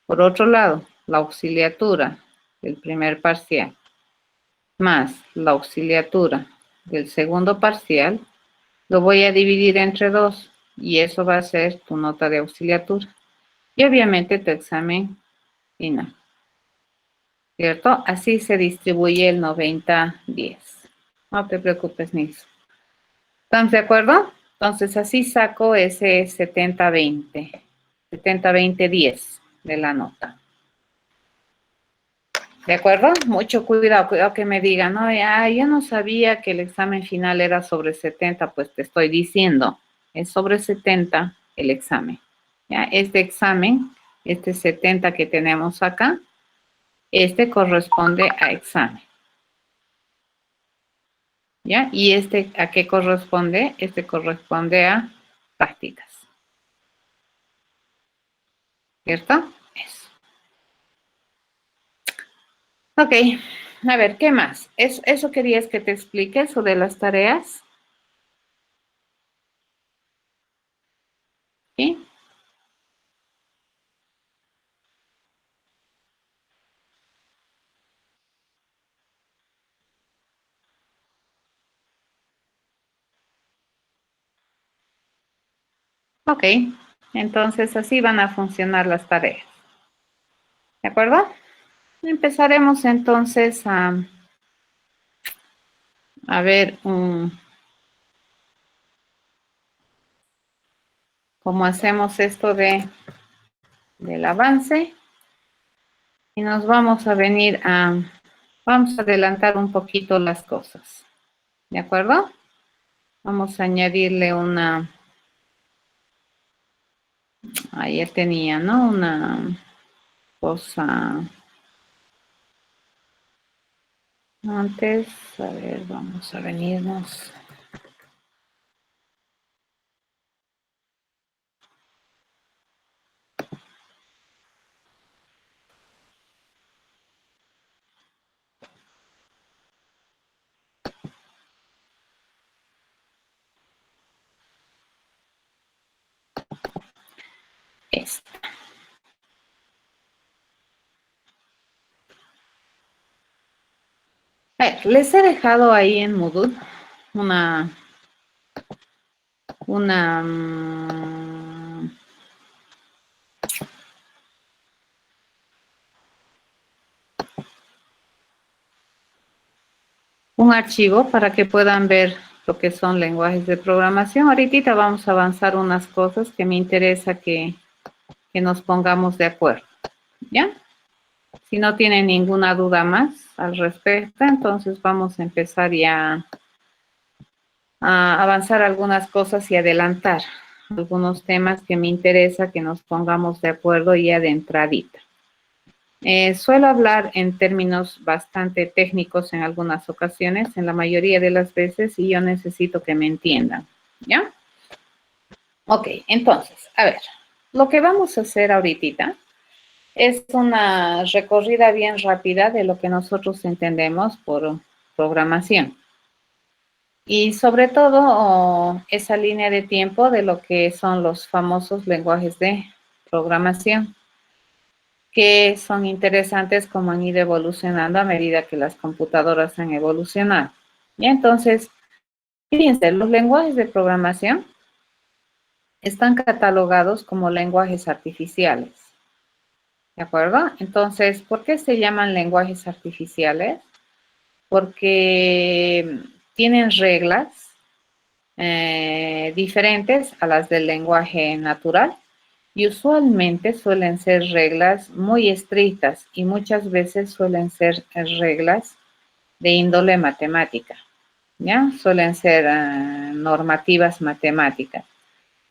Por otro lado, la auxiliatura del primer parcial más la auxiliatura del segundo parcial, lo voy a dividir entre 2 y eso va a ser tu nota de auxiliatura. Y obviamente tu examen final, ¿cierto? Así se distribuye el 90-10. No te preocupes, Nilsson. ¿Estamos de acuerdo? Entonces, así saco ese 70-20, 70-20-10 de la nota. ¿De acuerdo? Mucho cuidado, cuidado que me digan, no, yo no sabía que el examen final era sobre 70, pues te estoy diciendo, es sobre 70 el examen. ¿Ya? Este examen, este 70 que tenemos acá, este corresponde a examen. ¿Ya? ¿Y este a qué corresponde? Este corresponde a prácticas. ¿Cierto? Eso. Ok, a ver, ¿qué más? ¿Eso querías que te explique, eso de las tareas? ¿Sí? Ok, entonces así van a funcionar las tareas. ¿De acuerdo? Empezaremos entonces a ver cómo hacemos esto del avance. Y nos vamos a venir vamos a adelantar un poquito las cosas. ¿De acuerdo? Vamos a añadirle ayer tenía, ¿no? Una cosa antes, a ver, vamos a venirnos. Esta. A ver, les he dejado ahí en Moodle un archivo para que puedan ver lo que son lenguajes de programación. Ahorita vamos a avanzar unas cosas que me interesa que nos pongamos de acuerdo, ¿ya? Si no tienen ninguna duda más al respecto, entonces vamos a empezar ya a avanzar algunas cosas y adelantar algunos temas que me interesa que nos pongamos de acuerdo ya de entradita. Suelo hablar en términos bastante técnicos en algunas ocasiones, en la mayoría de las veces, y yo necesito que me entiendan, ¿ya? Ok, entonces, a ver, lo que vamos a hacer ahorita es una recorrida bien rápida de lo que nosotros entendemos por programación. Y sobre todo esa línea de tiempo de lo que son los famosos lenguajes de programación, que son interesantes como han ido evolucionando a medida que las computadoras han evolucionado. Y entonces, fíjense, los lenguajes de programación están catalogados como lenguajes artificiales. ¿De acuerdo? Entonces, ¿por qué se llaman lenguajes artificiales? Porque tienen reglas diferentes a las del lenguaje natural y usualmente suelen ser reglas muy estrictas y muchas veces suelen ser reglas de índole matemática, ¿ya? Suelen ser normativas matemáticas.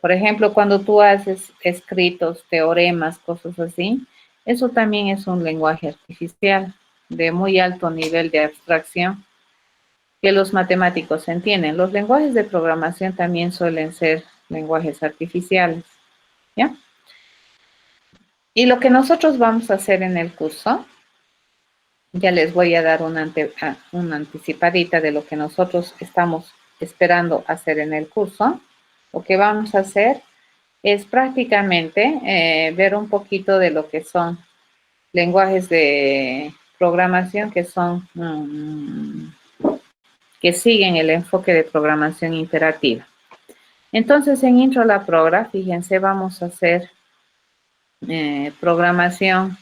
Por ejemplo, cuando tú haces escritos, teoremas, cosas así, eso también es un lenguaje artificial de muy alto nivel de abstracción que los matemáticos entienden. Los lenguajes de programación también suelen ser lenguajes artificiales, ¿ya? Y lo que nosotros vamos a hacer en el curso, ya les voy a dar una anticipadita de lo que nosotros estamos esperando hacer en el curso. Lo que vamos a hacer es prácticamente ver un poquito de lo que son lenguajes de programación que siguen el enfoque de programación imperativa. Entonces, en Intro a la Progra, fíjense, vamos a hacer programación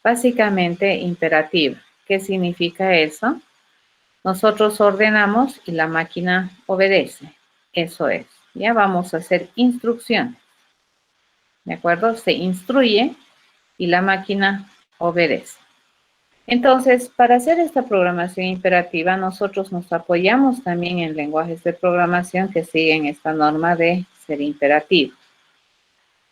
básicamente imperativa. ¿Qué significa eso? Nosotros ordenamos y la máquina obedece. Eso es. Ya vamos a hacer instrucciones. ¿De acuerdo? Se instruye y la máquina obedece. Entonces, para hacer esta programación imperativa, nosotros nos apoyamos también en lenguajes de programación que siguen esta norma de ser imperativos.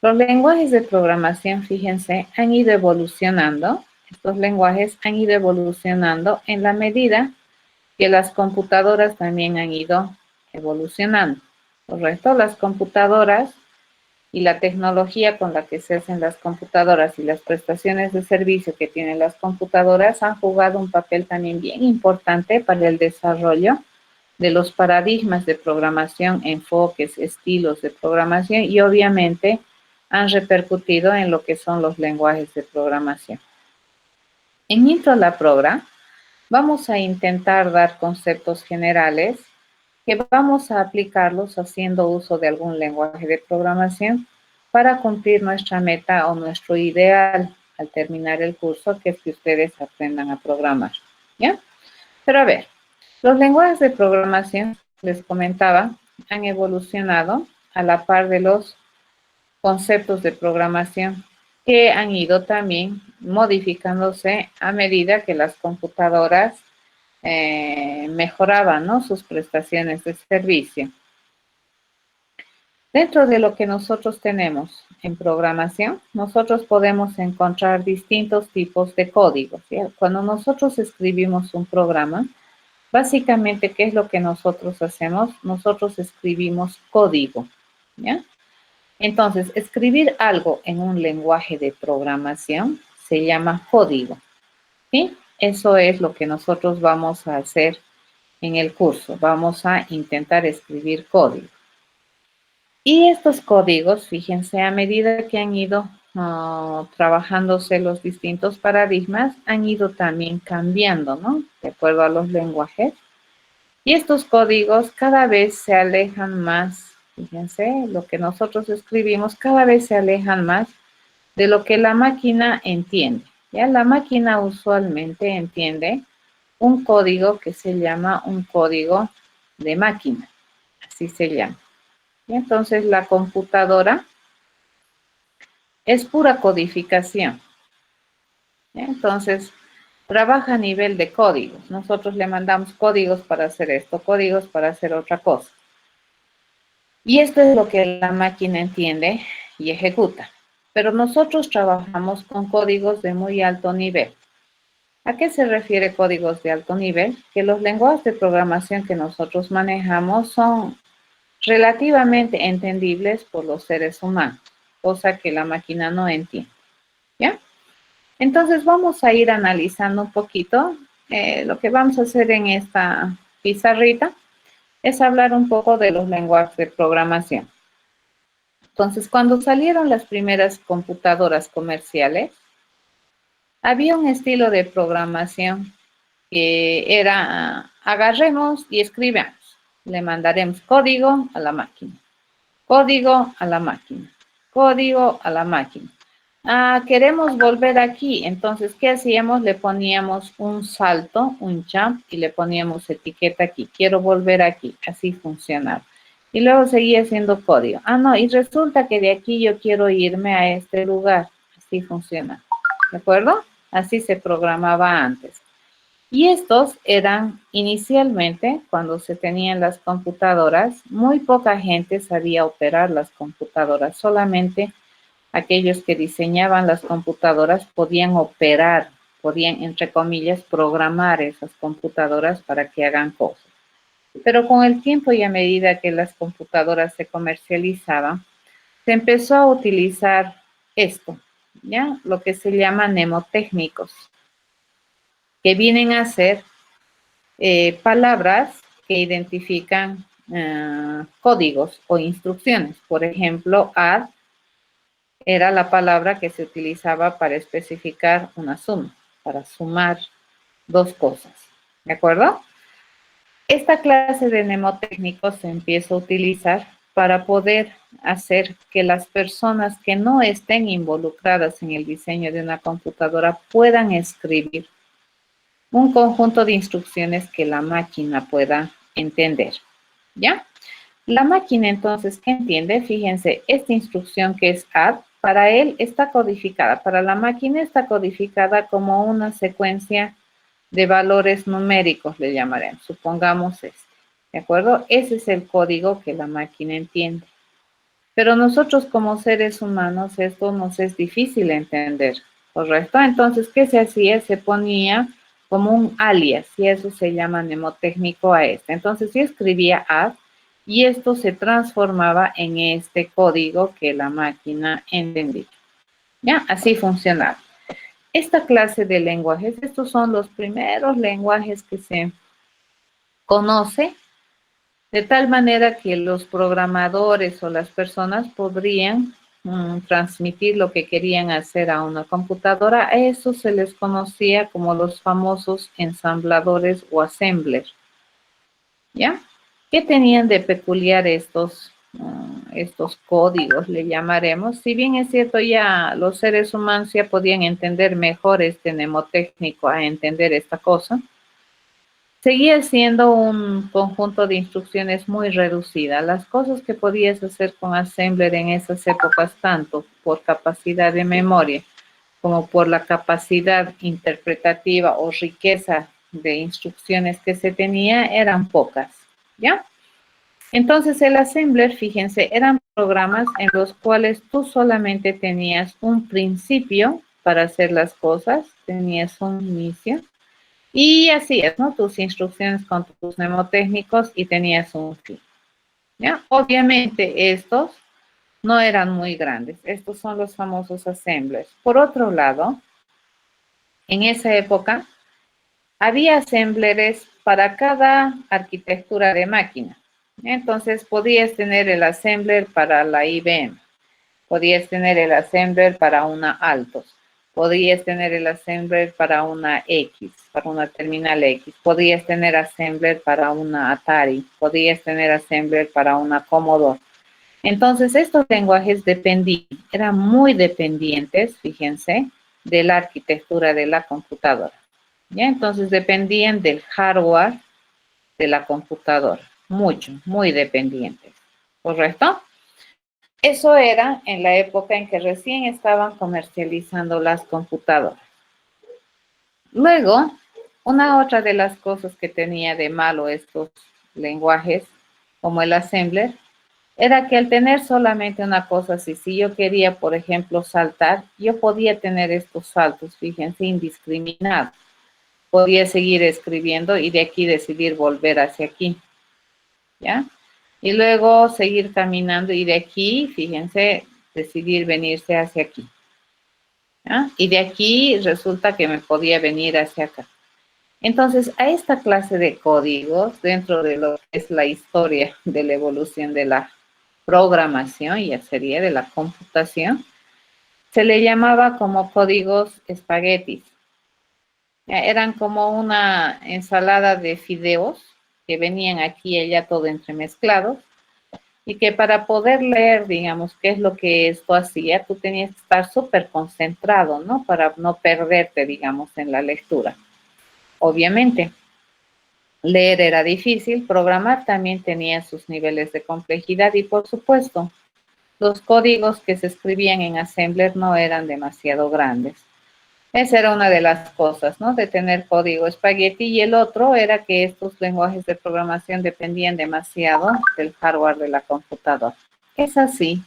Los lenguajes de programación, fíjense, han ido evolucionando. Estos lenguajes han ido evolucionando en la medida que las computadoras también han ido evolucionando. ¿Correcto? Las computadoras y la tecnología con la que se hacen las computadoras y las prestaciones de servicio que tienen las computadoras han jugado un papel también bien importante para el desarrollo de los paradigmas de programación, enfoques, estilos de programación y obviamente han repercutido en lo que son los lenguajes de programación. En Intro a la Progra vamos a intentar dar conceptos generales que vamos a aplicarlos haciendo uso de algún lenguaje de programación para cumplir nuestra meta o nuestro ideal al terminar el curso, que es que ustedes aprendan a programar, ¿ya? Pero a ver, los lenguajes de programación, les comentaba, han evolucionado a la par de los conceptos de programación que han ido también modificándose a medida que las computadoras mejoraban, ¿no?, sus prestaciones de servicio. Dentro de lo que nosotros tenemos en programación, nosotros podemos encontrar distintos tipos de códigos, ¿sí? Cuando nosotros escribimos un programa, básicamente, ¿qué es lo que nosotros hacemos? Nosotros escribimos código, ¿ya? Entonces, escribir algo en un lenguaje de programación se llama código, ¿sí? Eso es lo que nosotros vamos a hacer en el curso. Vamos a intentar escribir código. Y estos códigos, fíjense, a medida que han ido trabajándose los distintos paradigmas, han ido también cambiando, ¿no?, de acuerdo a los lenguajes. Y estos códigos cada vez se alejan más, fíjense, lo que nosotros escribimos cada vez se alejan más de lo que la máquina entiende. Ya la máquina usualmente entiende un código que se llama un código de máquina, así se llama. Y entonces la computadora es pura codificación. Entonces, trabaja a nivel de códigos. Nosotros le mandamos códigos para hacer esto, códigos para hacer otra cosa. Y esto es lo que la máquina entiende y ejecuta. Pero nosotros trabajamos con códigos de muy alto nivel. ¿A qué se refiere códigos de alto nivel? Que los lenguajes de programación que nosotros manejamos son relativamente entendibles por los seres humanos, cosa que la máquina no entiende, ¿ya? Entonces vamos a ir analizando un poquito. Lo que vamos a hacer en esta pizarrita es hablar un poco de los lenguajes de programación. Entonces, cuando salieron las primeras computadoras comerciales, había un estilo de programación que era agarremos y escribamos. Le mandaremos código a la máquina, código a la máquina, código a la máquina. Queremos volver aquí, entonces, ¿qué hacíamos? Le poníamos un salto, un jump, y le poníamos etiqueta aquí. Quiero volver aquí, así funcionaba. Y luego seguía haciendo código. No, y resulta que de aquí yo quiero irme a este lugar. Así funciona. ¿De acuerdo? Así se programaba antes. Y estos eran inicialmente, cuando se tenían las computadoras, muy poca gente sabía operar las computadoras, solamente aquellos que diseñaban las computadoras podían operar, podían, entre comillas, programar esas computadoras para que hagan cosas. Pero con el tiempo y a medida que las computadoras se comercializaban, se empezó a utilizar esto, ¿ya? Lo que se llama mnemotécnicos, que vienen a ser palabras que identifican códigos o instrucciones. Por ejemplo, add era la palabra que se utilizaba para especificar una suma, para sumar dos cosas. ¿De acuerdo? Esta clase de mnemotécnicos se empieza a utilizar para poder hacer que las personas que no estén involucradas en el diseño de una computadora puedan escribir un conjunto de instrucciones que la máquina pueda entender, ¿ya? La máquina, entonces, ¿qué entiende? Fíjense, esta instrucción que es add, para él está codificada, para la máquina está codificada como una secuencia de valores numéricos, le llamaremos, supongamos este, ¿de acuerdo? Ese es el código que la máquina entiende. Pero nosotros como seres humanos esto nos es difícil entender, ¿correcto? Entonces, ¿qué se hacía? Se ponía como un alias y eso se llama mnemotécnico a este. Entonces, yo escribía add y esto se transformaba en este código que la máquina entendía. ¿Ya? Así funcionaba. Esta clase de lenguajes, estos son los primeros lenguajes que se conoce, de tal manera que los programadores o las personas podrían transmitir lo que querían hacer a una computadora. A eso se les conocía como los famosos ensambladores o assemblers. ¿Ya? ¿Qué tenían de peculiar estos códigos, le llamaremos? Si bien es cierto, ya los seres humanos ya podían entender mejor este mnemotécnico a entender esta cosa, seguía siendo un conjunto de instrucciones muy reducida. Las cosas que podías hacer con Assembler en esas épocas, tanto por capacidad de memoria como por la capacidad interpretativa o riqueza de instrucciones que se tenía, eran pocas, ¿ya? Entonces el Assembler, fíjense, eran programas en los cuales tú solamente tenías un principio para hacer las cosas, tenías un inicio, y hacías, ¿no? Tus instrucciones con tus mnemotécnicos y tenías un fin, ¿ya? Obviamente estos no eran muy grandes. Estos son los famosos assemblers. Por otro lado, en esa época había assemblers para cada arquitectura de máquina. Entonces podías tener el assembler para la IBM, podías tener el assembler para una Altos, podías tener el assembler para una X, para una terminal X, podías tener assembler para una Atari, podías tener assembler para una Commodore. Entonces, estos lenguajes dependían, eran muy dependientes, fíjense, de la arquitectura de la computadora. ¿Ya? Entonces, dependían del hardware de la computadora, mucho, muy dependientes, ¿correcto? Eso era en la época en que recién estaban comercializando las computadoras. Luego, una otra de las cosas que tenía de malo estos lenguajes, como el assembler, era que al tener solamente una cosa así, si yo quería, por ejemplo, saltar, yo podía tener estos saltos, fíjense, indiscriminados. Podía seguir escribiendo y de aquí decidir volver hacia aquí, ¿ya? Y luego seguir caminando y de aquí, fíjense, decidir venirse hacia aquí. ¿Ah? Y de aquí resulta que me podía venir hacia acá. Entonces, a esta clase de códigos, dentro de lo que es la historia de la evolución de la programación, ya sería de la computación, se le llamaba como códigos espaguetis. Eran como una ensalada de fideos que venían aquí y allá todo entremezclados y que para poder leer, digamos, qué es lo que esto hacía, tú tenías que estar súper concentrado, ¿no? Para no perderte, digamos, en la lectura. Obviamente, leer era difícil, programar también tenía sus niveles de complejidad y, por supuesto, los códigos que se escribían en Assembler no eran demasiado grandes. Esa era una de las cosas, ¿no? De tener código espagueti, y el otro era que estos lenguajes de programación dependían demasiado del hardware de la computadora. Es así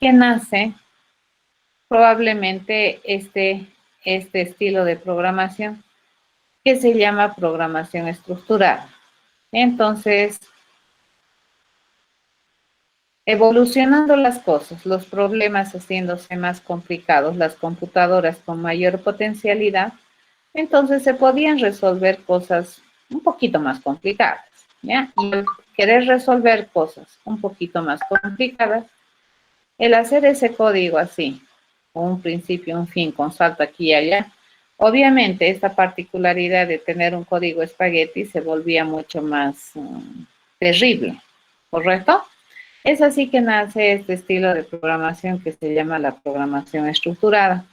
que nace probablemente este estilo de programación que se llama programación estructurada. Entonces, evolucionando las cosas, los problemas haciéndose más complicados, las computadoras con mayor potencialidad, entonces se podían resolver cosas un poquito más complicadas, ¿ya? Y al querer resolver cosas un poquito más complicadas, el hacer ese código así, con un principio, un fin, con salto aquí y allá, obviamente esta particularidad de tener un código espagueti se volvía mucho más terrible, ¿correcto? Es así que nace este estilo de programación que se llama la programación estructurada.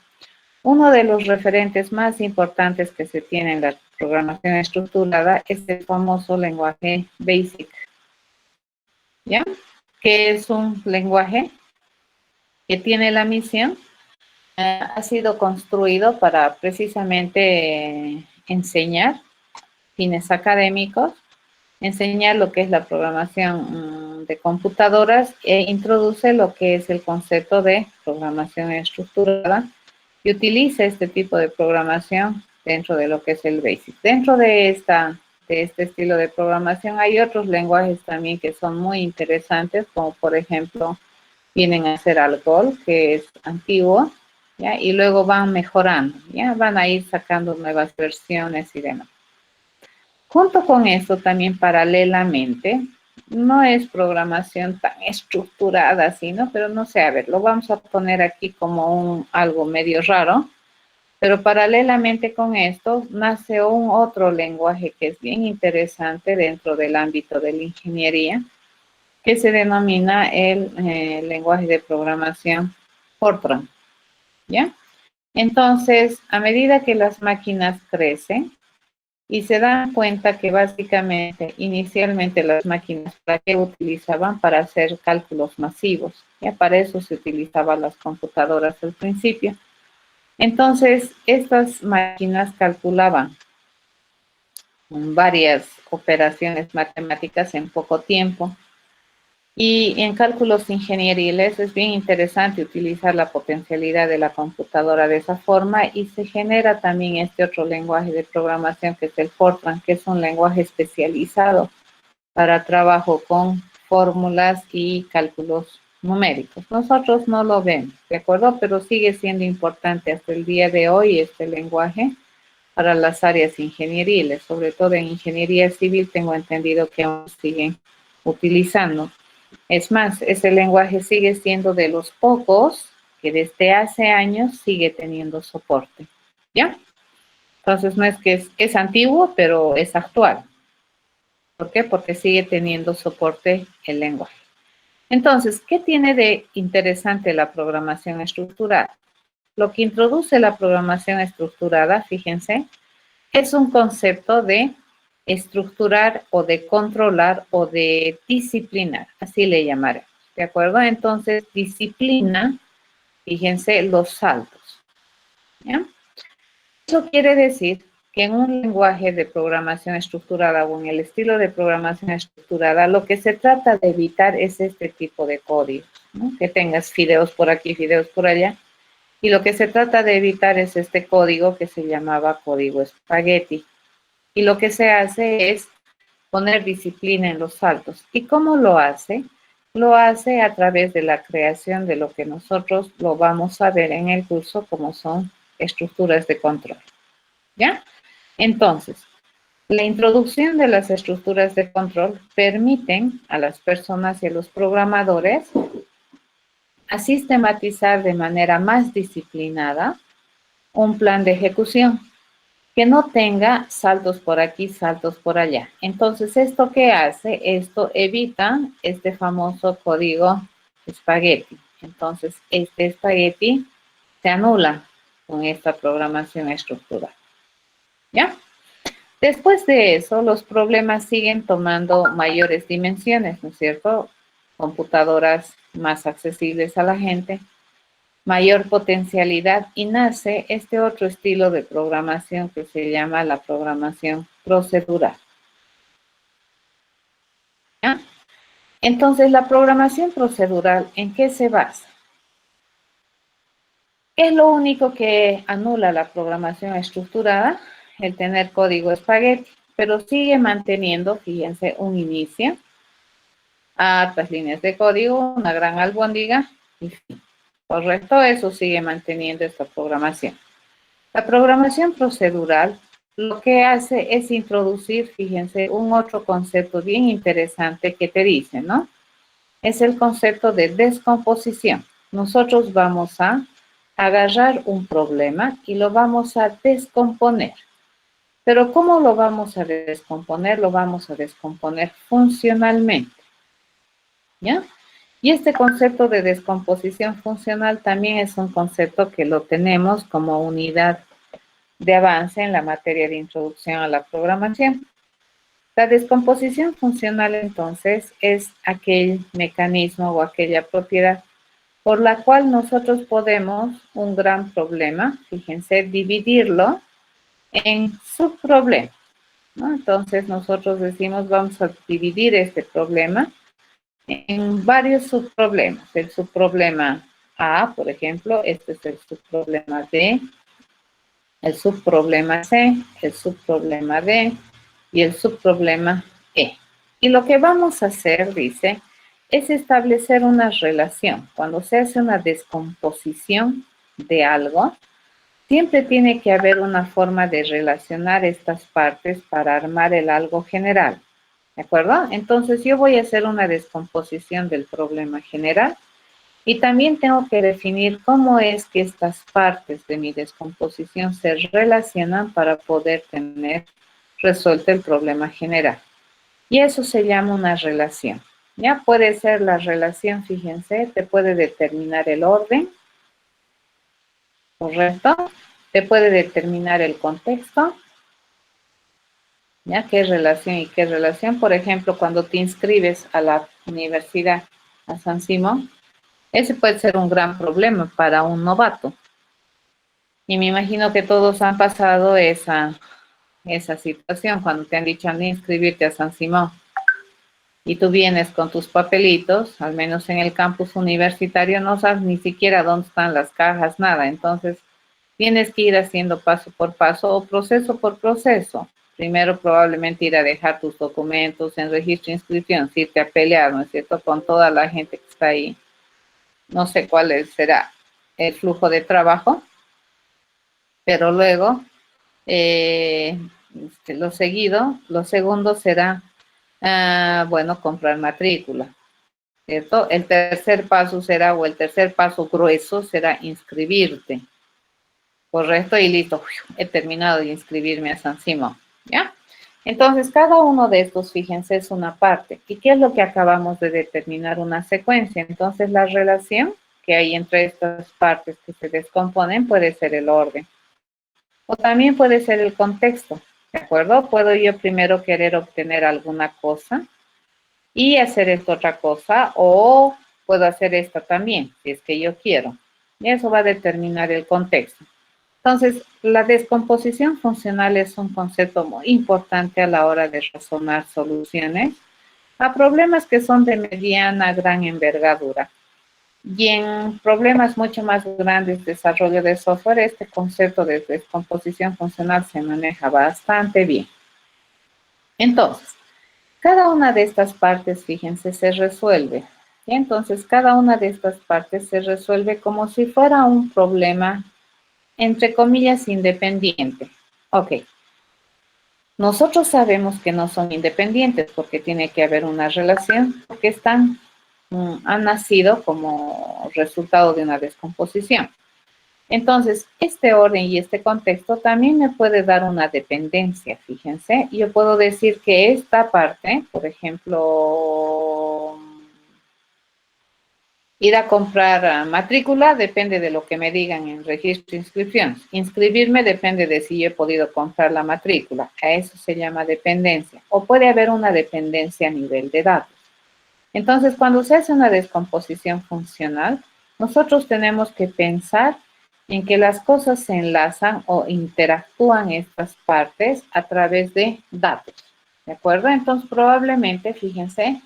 Uno de los referentes más importantes que se tiene en la programación estructurada es el famoso lenguaje BASIC, ¿ya? Que es un lenguaje que tiene la misión, ha sido construido para precisamente enseñar fines académicos, enseñar lo que es la programación de computadoras e introduce lo que es el concepto de programación estructurada y utiliza este tipo de programación dentro de lo que es el BASIC. Dentro de este estilo de programación hay otros lenguajes también que son muy interesantes, como por ejemplo vienen a ser Algol, que es antiguo, ¿ya? Y luego van mejorando, ¿ya? Van a ir sacando nuevas versiones y demás. Junto con esto, también paralelamente, no es programación tan estructurada así, ¿no? Pero no sé, a ver, lo vamos a poner aquí como algo medio raro, pero paralelamente con esto nace un otro lenguaje que es bien interesante dentro del ámbito de la ingeniería, que se denomina el lenguaje de programación Fortran, ¿ya? Entonces, a medida que las máquinas crecen, y se dan cuenta que básicamente, inicialmente las máquinas, ¿para qué utilizaban? Para hacer cálculos masivos. Ya para eso se utilizaban las computadoras al principio. Entonces, estas máquinas calculaban varias operaciones matemáticas en poco tiempo. Y en cálculos ingenieriles es bien interesante utilizar la potencialidad de la computadora de esa forma y se genera también este otro lenguaje de programación que es el Fortran, que es un lenguaje especializado para trabajo con fórmulas y cálculos numéricos. Nosotros no lo vemos, ¿de acuerdo? Pero sigue siendo importante hasta el día de hoy este lenguaje para las áreas ingenieriles, sobre todo en ingeniería civil tengo entendido que aún siguen utilizando. Es más, ese lenguaje sigue siendo de los pocos que desde hace años sigue teniendo soporte, ¿ya? Entonces no es que es antiguo, pero es actual. ¿Por qué? Porque sigue teniendo soporte el lenguaje. Entonces, ¿qué tiene de interesante la programación estructurada? Lo que introduce la programación estructurada, fíjense, es un concepto de estructurar o de controlar o de disciplinar, así le llamaremos, ¿de acuerdo? Entonces, disciplina, fíjense, los saltos, ¿ya? Eso quiere decir que en un lenguaje de programación estructurada o en el estilo de programación estructurada, lo que se trata de evitar es este tipo de código, ¿no? Que tengas fideos por aquí, fideos por allá, y lo que se trata de evitar es este código que se llamaba código espagueti. Y lo que se hace es poner disciplina en los saltos. ¿Y cómo lo hace? Lo hace a través de la creación de lo que nosotros lo vamos a ver en el curso, como son estructuras de control. ¿Ya? Entonces, la introducción de las estructuras de control permiten a las personas y a los programadores a sistematizar de manera más disciplinada un plan de ejecución que no tenga saltos por aquí, saltos por allá. Entonces, ¿esto qué hace? Esto evita este famoso código espagueti. Entonces, este espagueti se anula con esta programación estructural. ¿Ya? Después de eso, los problemas siguen tomando mayores dimensiones, ¿no es cierto? Computadoras más accesibles a la gente, mayor potencialidad, y nace este otro estilo de programación que se llama la programación procedural. ¿Ya? Entonces, la programación procedural, ¿en qué se basa? ¿Qué es lo único que anula la programación estructurada? El tener código espagueti, pero sigue manteniendo, fíjense, un inicio, hartas líneas de código, una gran albóndiga, y fin. Correcto, eso sigue manteniendo esta programación. La programación procedural lo que hace es introducir, fíjense, un otro concepto bien interesante que te dice, ¿no? Es el concepto de descomposición. Nosotros vamos a agarrar un problema y lo vamos a descomponer. Pero ¿cómo lo vamos a descomponer? Lo vamos a descomponer funcionalmente, ¿ya? Y este concepto de descomposición funcional también es un concepto que lo tenemos como unidad de avance en la materia de introducción a la programación. La descomposición funcional, entonces, es aquel mecanismo o aquella propiedad por la cual nosotros podemos un gran problema, fíjense, dividirlo en subproblemas, ¿no? Entonces, nosotros decimos, vamos a dividir este problema en varios subproblemas. El subproblema A, por ejemplo, este es el subproblema B, el subproblema C, el subproblema D y el subproblema E. Y lo que vamos a hacer, dice, es establecer una relación. Cuando se hace una descomposición de algo, siempre tiene que haber una forma de relacionar estas partes para armar el algo general. ¿De acuerdo? Entonces yo voy a hacer una descomposición del problema general y también tengo que definir cómo es que estas partes de mi descomposición se relacionan para poder tener resuelto el problema general. Y eso se llama una relación. Ya puede ser la relación, fíjense, te puede determinar el orden, ¿correcto? Te puede determinar el contexto, ¿ya? ¿Qué relación y qué relación? Por ejemplo, cuando te inscribes a la universidad, a San Simón, ese puede ser un gran problema para un novato. Y me imagino que todos han pasado esa situación cuando te han dicho de inscribirte a San Simón. Y tú vienes con tus papelitos, al menos en el campus universitario, no sabes ni siquiera dónde están las cajas, nada. Entonces, tienes que ir haciendo paso por paso o proceso por proceso. Primero, probablemente ir a dejar tus documentos en registro de inscripción, irte a pelear, ¿no es cierto?, con toda la gente que está ahí. No sé cuál será el flujo de trabajo, pero luego, lo segundo será, bueno, comprar matrícula, ¿cierto? El tercer paso será, o el tercer paso grueso será inscribirte, ¿correcto? Y listo, he terminado de inscribirme a San Simón, ¿ya? Entonces, cada uno de estos, fíjense, es una parte. ¿Y qué es lo que acabamos de determinar? Una secuencia. Entonces, la relación que hay entre estas partes que se descomponen puede ser el orden. O también puede ser el contexto, ¿de acuerdo? Puedo yo primero querer obtener alguna cosa y hacer esta otra cosa, o puedo hacer esta también, si es que yo quiero. Y eso va a determinar el contexto. Entonces, la descomposición funcional es un concepto muy importante a la hora de razonar soluciones a problemas que son de mediana a gran envergadura. Y en problemas mucho más grandes de desarrollo de software, este concepto de descomposición funcional se maneja bastante bien. Entonces, Cada una de estas partes, fíjense, se resuelve. ¿Sí? Entonces, cada una de estas partes se resuelve como si fuera un problema, entre comillas, independiente. Ok. Nosotros sabemos que no son independientes porque tiene que haber una relación, porque han nacido como resultado de una descomposición. Entonces, este orden y este contexto también me puede dar una dependencia, fíjense. Yo puedo decir que esta parte, por ejemplo, ir a comprar matrícula depende de lo que me digan en registro de inscripciones. Inscribirme depende de si yo he podido comprar la matrícula. A eso se llama dependencia. O puede haber una dependencia a nivel de datos. Entonces, cuando se hace una descomposición funcional, nosotros tenemos que pensar en que las cosas se enlazan o interactúan estas partes a través de datos. ¿De acuerdo? Entonces, probablemente, fíjense,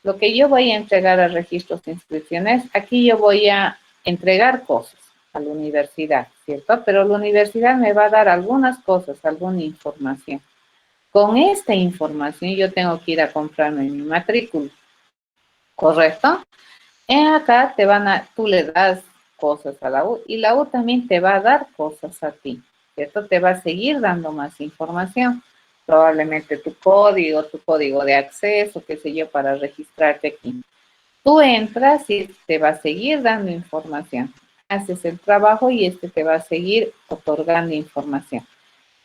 lo que yo voy a entregar a registros de inscripciones, aquí yo voy a entregar cosas a la universidad, ¿cierto? Pero la universidad me va a dar algunas cosas, alguna información. Con esta información yo tengo que ir a comprarme mi matrícula, ¿correcto? Acá tú le das cosas a la U y la U también te va a dar cosas a ti, ¿cierto? Te va a seguir dando más información. Probablemente tu código de acceso, qué sé yo, para registrarte aquí. Tú entras y te va a seguir dando información. Haces el trabajo y te va a seguir otorgando información.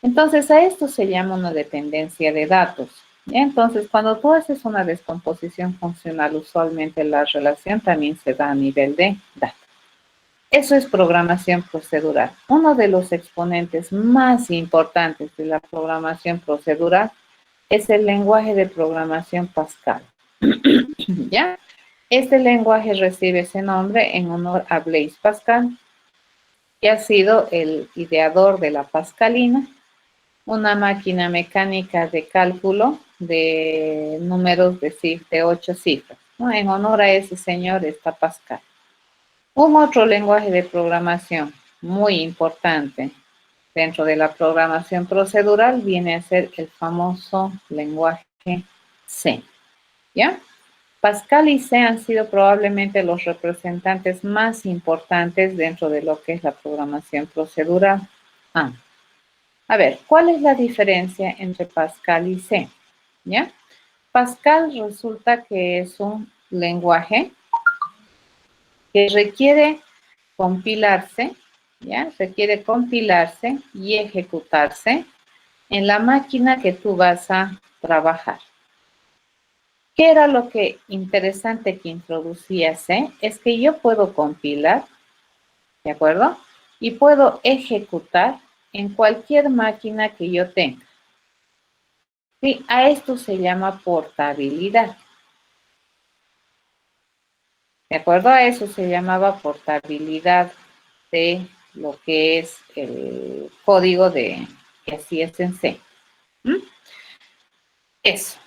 Entonces, a esto se llama una dependencia de datos. Entonces, cuando tú haces una descomposición funcional, usualmente la relación también se da a nivel de datos. Eso es programación procedural. Uno de los exponentes más importantes de la programación procedural es el lenguaje de programación Pascal. ¿Ya? Este lenguaje recibe ese nombre en honor a Blaise Pascal, que ha sido el ideador de la Pascalina, una máquina mecánica de cálculo de números de 8 cifras, ¿no? En honor a ese señor está Pascal. Un otro lenguaje de programación muy importante dentro de la programación procedural viene a ser el famoso lenguaje C, ¿ya? Pascal y C han sido probablemente los representantes más importantes dentro de lo que es la programación procedural. A ver, ¿cuál es la diferencia entre Pascal y C? ¿Ya? Pascal resulta que es un lenguaje que requiere compilarse, ¿ya? Requiere compilarse y ejecutarse en la máquina que tú vas a trabajar. ¿Qué era lo que interesante que introducía C? Es que yo puedo compilar, ¿de acuerdo? Y puedo ejecutar en cualquier máquina que yo tenga. Sí, a esto se llama portabilidad. ¿De acuerdo? A eso se llamaba portabilidad de lo que es el código de que así es en C. Eso.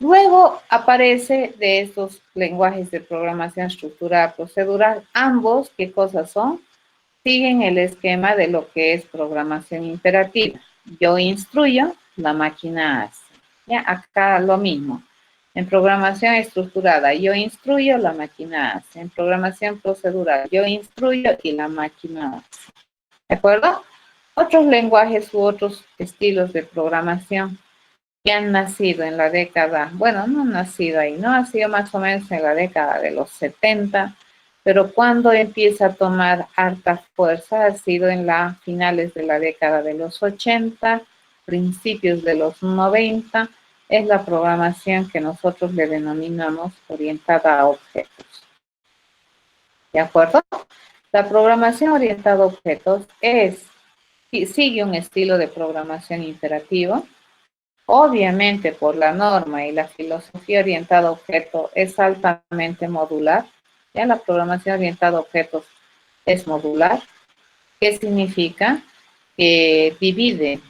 Luego aparece de estos lenguajes de programación estructurada procedural, ambos, ¿qué cosas son? Siguen el esquema de lo que es programación imperativa. Yo instruyo, la máquina hace. Ya, acá lo mismo. En programación estructurada, yo instruyo, la máquina hace. En programación procedural, yo instruyo y la máquina hace. ¿De acuerdo? Otros lenguajes u otros estilos de programación que han nacido en la década, bueno, no han nacido ahí, no ha sido más o menos en la década de los 70, pero cuando empieza a tomar harta fuerza ha sido en las finales de la década de los 80, principios de los 90, es la programación que nosotros le denominamos orientada a objetos. ¿De acuerdo? La programación orientada a objetos sigue un estilo de programación imperativo. Obviamente, por la norma y la filosofía orientada a objetos es altamente modular. Ya la programación orientada a objetos es modular. ¿Qué significa? Que divide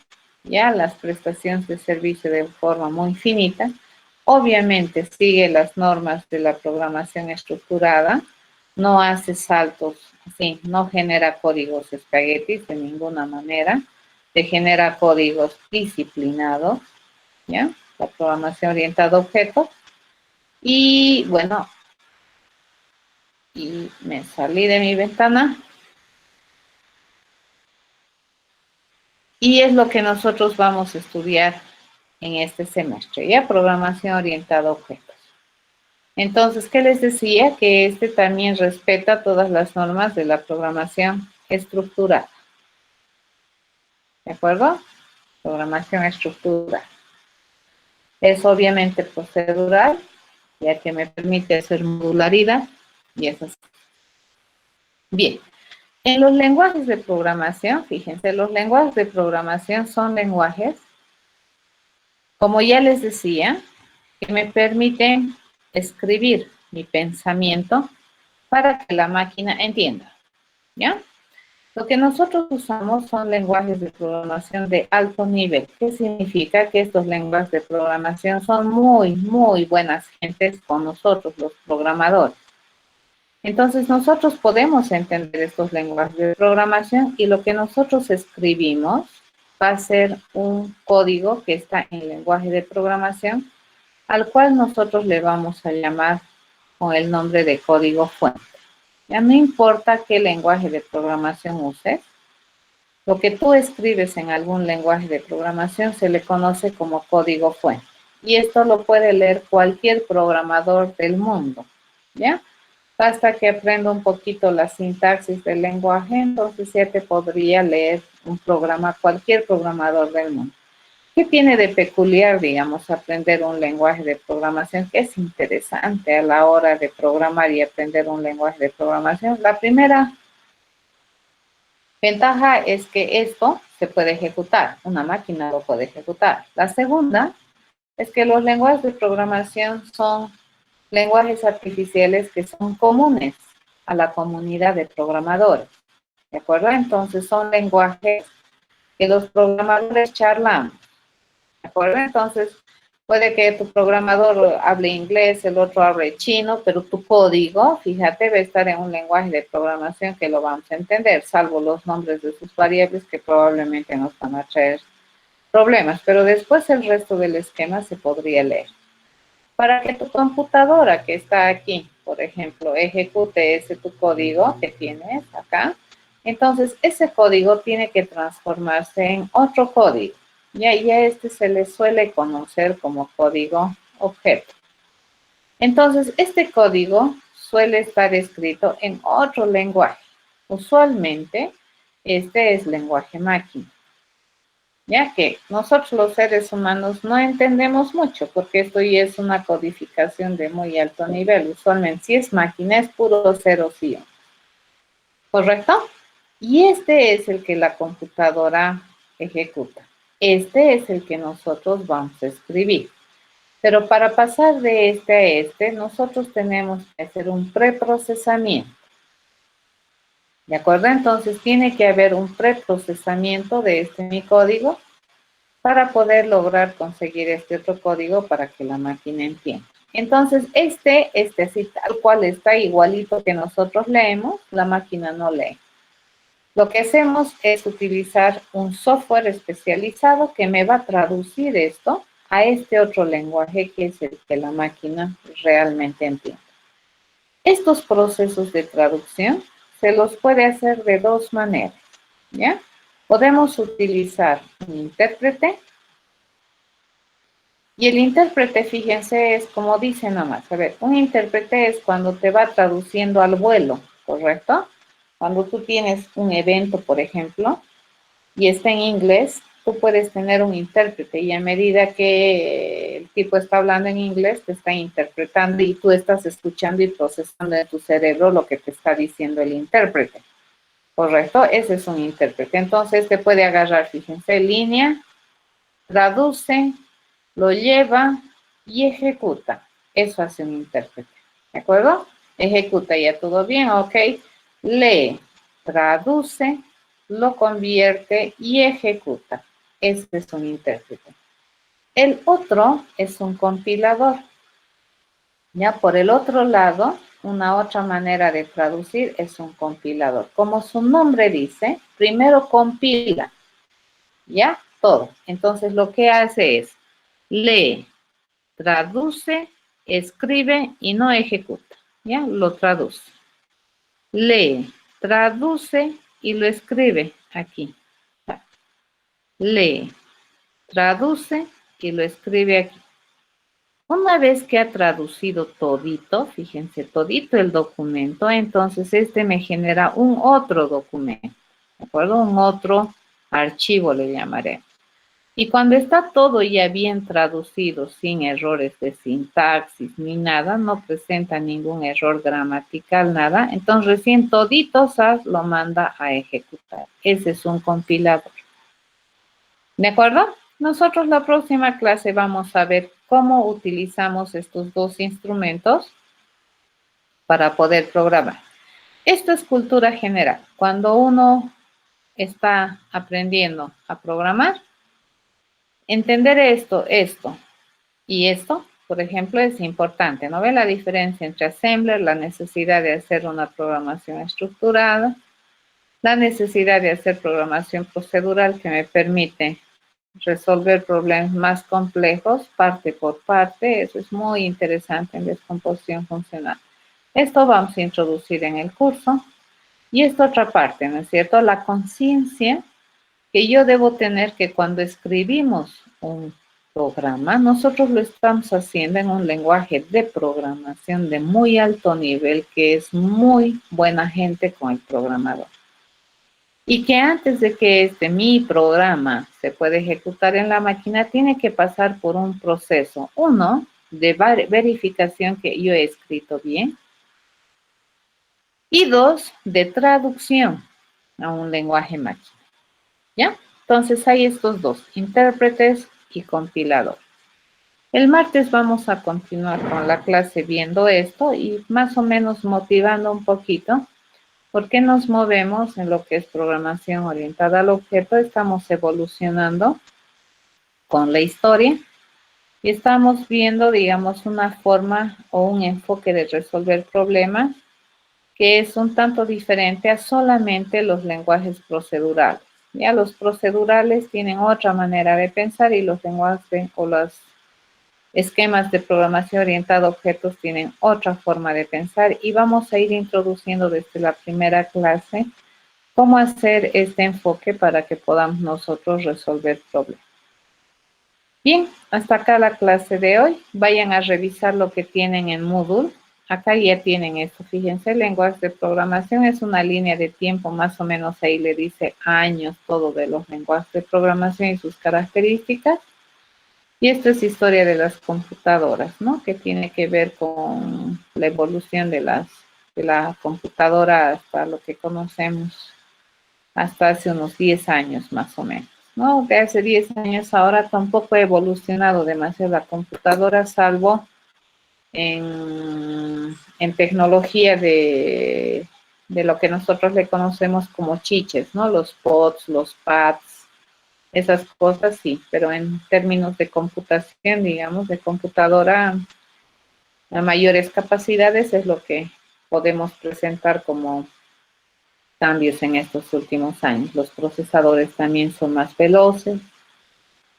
ya las prestaciones de servicio de forma muy finita. Obviamente sigue las normas de la programación estructurada, no hace saltos, así, no genera códigos espaguetis de ninguna manera, te genera códigos disciplinados, ¿ya? la programación orientada a objetos. Y bueno, y me salí de mi ventana. Y es lo que nosotros vamos a estudiar en este semestre, ¿ya? Programación orientada a objetos. Entonces, ¿qué les decía? Que este también respeta todas las normas de la programación estructurada. ¿De acuerdo? Programación estructurada. Es obviamente procedural, ya que me permite hacer modularidad, y eso es. Bien. En los lenguajes de programación, fíjense, los lenguajes de programación son lenguajes, como ya les decía, que me permiten escribir mi pensamiento para que la máquina entienda, ¿ya? Lo que nosotros usamos son lenguajes de programación de alto nivel. ¿Qué significa? Que estos lenguajes de programación son muy buenas gentes con nosotros, los programadores. Entonces, nosotros podemos entender estos lenguajes de programación y lo que nosotros escribimos va a ser un código que está en lenguaje de programación, al cual nosotros le vamos a llamar con el nombre de código fuente. Ya no importa qué lenguaje de programación uses, lo que tú escribes en algún lenguaje de programación se le conoce como código fuente. Y esto lo puede leer cualquier programador del mundo, ¿ya? Basta que aprenda un poquito la sintaxis del lenguaje, entonces ya te podría leer un programa, cualquier programador del mundo. ¿Qué tiene de peculiar, digamos, aprender un lenguaje de programación? Que es interesante a la hora de programar y aprender un lenguaje de programación. La primera ventaja es que esto se puede ejecutar, una máquina lo puede ejecutar. La segunda es que los lenguajes de programación son lenguajes artificiales que son comunes a la comunidad de programadores, ¿de acuerdo? Entonces son lenguajes que los programadores charlan, ¿de acuerdo? Entonces puede que tu programador hable inglés, el otro hable chino, pero tu código, fíjate, va a estar en un lenguaje de programación que lo vamos a entender, salvo los nombres de sus variables que probablemente nos van a traer problemas, pero después el resto del esquema se podría leer. Para que tu computadora que está aquí, por ejemplo, ejecute ese tu código que tienes acá, entonces ese código tiene que transformarse en otro código. Y a este se le suele conocer como código objeto. Entonces, este código suele estar escrito en otro lenguaje. Usualmente, este es lenguaje máquina, ya que nosotros los seres humanos no entendemos mucho, porque esto ya es una codificación de muy alto nivel. Usualmente, si es máquina, es puro ceros y unos. ¿Correcto? Y este es el que la computadora ejecuta. Este es el que nosotros vamos a escribir. Pero para pasar de este a este, nosotros tenemos que hacer un preprocesamiento. ¿De acuerdo? Entonces, tiene que haber un preprocesamiento de este mi código para poder lograr conseguir este otro código para que la máquina entienda. Entonces, este así tal cual está igualito que nosotros leemos, la máquina no lee. Lo que hacemos es utilizar un software especializado que me va a traducir esto a este otro lenguaje que es el que la máquina realmente entiende. Estos procesos de traducción se los puede hacer de dos maneras, ¿ya? Podemos utilizar un intérprete y el intérprete, fíjense, es como dice nomás. A ver, un intérprete es cuando te va traduciendo al vuelo, ¿correcto? Cuando tú tienes un evento, por ejemplo, y está en inglés, tú puedes tener un intérprete y a medida que el tipo está hablando en inglés, te está interpretando y tú estás escuchando y procesando en tu cerebro lo que te está diciendo el intérprete. ¿Correcto? Ese es un intérprete. Entonces te puede agarrar, fíjense, línea, traduce, lo lleva y ejecuta. Eso hace un intérprete. ¿De acuerdo? Ejecuta, ya todo bien, ok. Lee, traduce, lo convierte y ejecuta. Este es un intérprete. El otro es un compilador. Ya por el otro lado, una otra manera de traducir es un compilador. Como su nombre dice, primero compila, ¿ya? Todo. Entonces lo que hace es lee, traduce, escribe y no ejecuta. ¿Ya? Lo traduce. Lee, traduce y lo escribe aquí. Lee, traduce y lo escribe aquí. Una vez que ha traducido todito, fíjense, todito el documento, entonces este me genera un otro documento, ¿de acuerdo? Un otro archivo le llamaré. Y cuando está todo ya bien traducido, sin errores de sintaxis ni nada, no presenta ningún error gramatical, nada, entonces recién todito SAS lo manda a ejecutar. Ese es un compilador. ¿De acuerdo? Nosotros la próxima clase vamos a ver cómo utilizamos estos dos instrumentos para poder programar. Esto es cultura general. Cuando uno está aprendiendo a programar, entender esto y esto, por ejemplo, es importante. ¿No ve la diferencia entre Assembler, la necesidad de hacer una programación estructurada, la necesidad de hacer programación procedural que me permite resolver problemas más complejos, parte por parte? Eso es muy interesante en descomposición funcional. Esto vamos a introducir en el curso. Y esta otra parte, ¿no es cierto? La conciencia que yo debo tener que cuando escribimos un programa, nosotros lo estamos haciendo en un lenguaje de programación de muy alto nivel, que es muy buena gente con el programador. Y que antes de que mi programa se pueda ejecutar en la máquina, tiene que pasar por un proceso. Uno, de verificación que yo he escrito bien. Y dos, de traducción a un lenguaje máquina. ¿Ya? Entonces hay estos dos, intérpretes y compilador. El martes vamos a continuar con la clase viendo esto y más o menos motivando un poquito. ¿Por qué nos movemos en lo que es programación orientada al objeto? Estamos evolucionando con la historia y estamos viendo, digamos, una forma o un enfoque de resolver problemas que es un tanto diferente a solamente los lenguajes procedurales. Ya los procedurales tienen otra manera de pensar y los lenguajes o los esquemas de programación orientada a objetos tienen otra forma de pensar y vamos a ir introduciendo desde la primera clase cómo hacer este enfoque para que podamos nosotros resolver problemas. Bien, hasta acá la clase de hoy. Vayan a revisar lo que tienen en Moodle. Acá ya tienen esto, fíjense, lenguaje de programación es una línea de tiempo, más o menos ahí le dice años todo de los lenguajes de programación y sus características. Y esto es historia de las computadoras, ¿no? Que tiene que ver con la evolución de la computadora hasta lo que conocemos hasta hace unos 10 años más o menos, ¿no? De hace 10 años ahora tampoco ha evolucionado demasiado la computadora, salvo en tecnología de lo que nosotros le conocemos como chiches, ¿no? Los pods, los pads, esas cosas sí, pero en términos de computación, digamos, de computadora a mayores capacidades es lo que podemos presentar como cambios en estos últimos años. Los procesadores también son más veloces,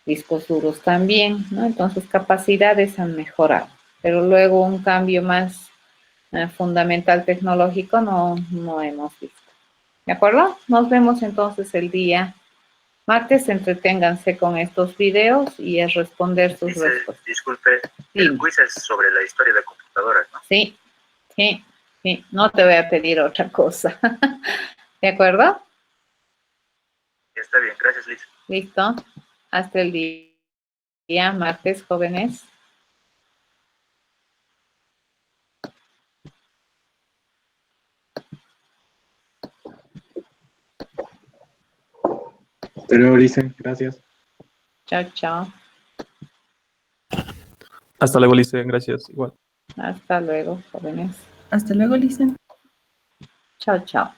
discos duros también, ¿no? Entonces capacidades han mejorado, pero luego un cambio más fundamental tecnológico no hemos visto. ¿De acuerdo? Nos vemos entonces el día martes. Entreténganse con estos videos y a responder sus respuestas. Disculpe, el quiz es sobre la historia de computadoras, ¿no? Sí, sí, sí. No te voy a pedir otra cosa. ¿De acuerdo? Está bien, gracias, Liz. Listo. Hasta el día martes, jóvenes. Hasta luego, Licen. Gracias. Chao, chao. Hasta luego, Licen. Gracias. Igual. Hasta luego, jóvenes. Hasta luego, Lisa. Chao, chao.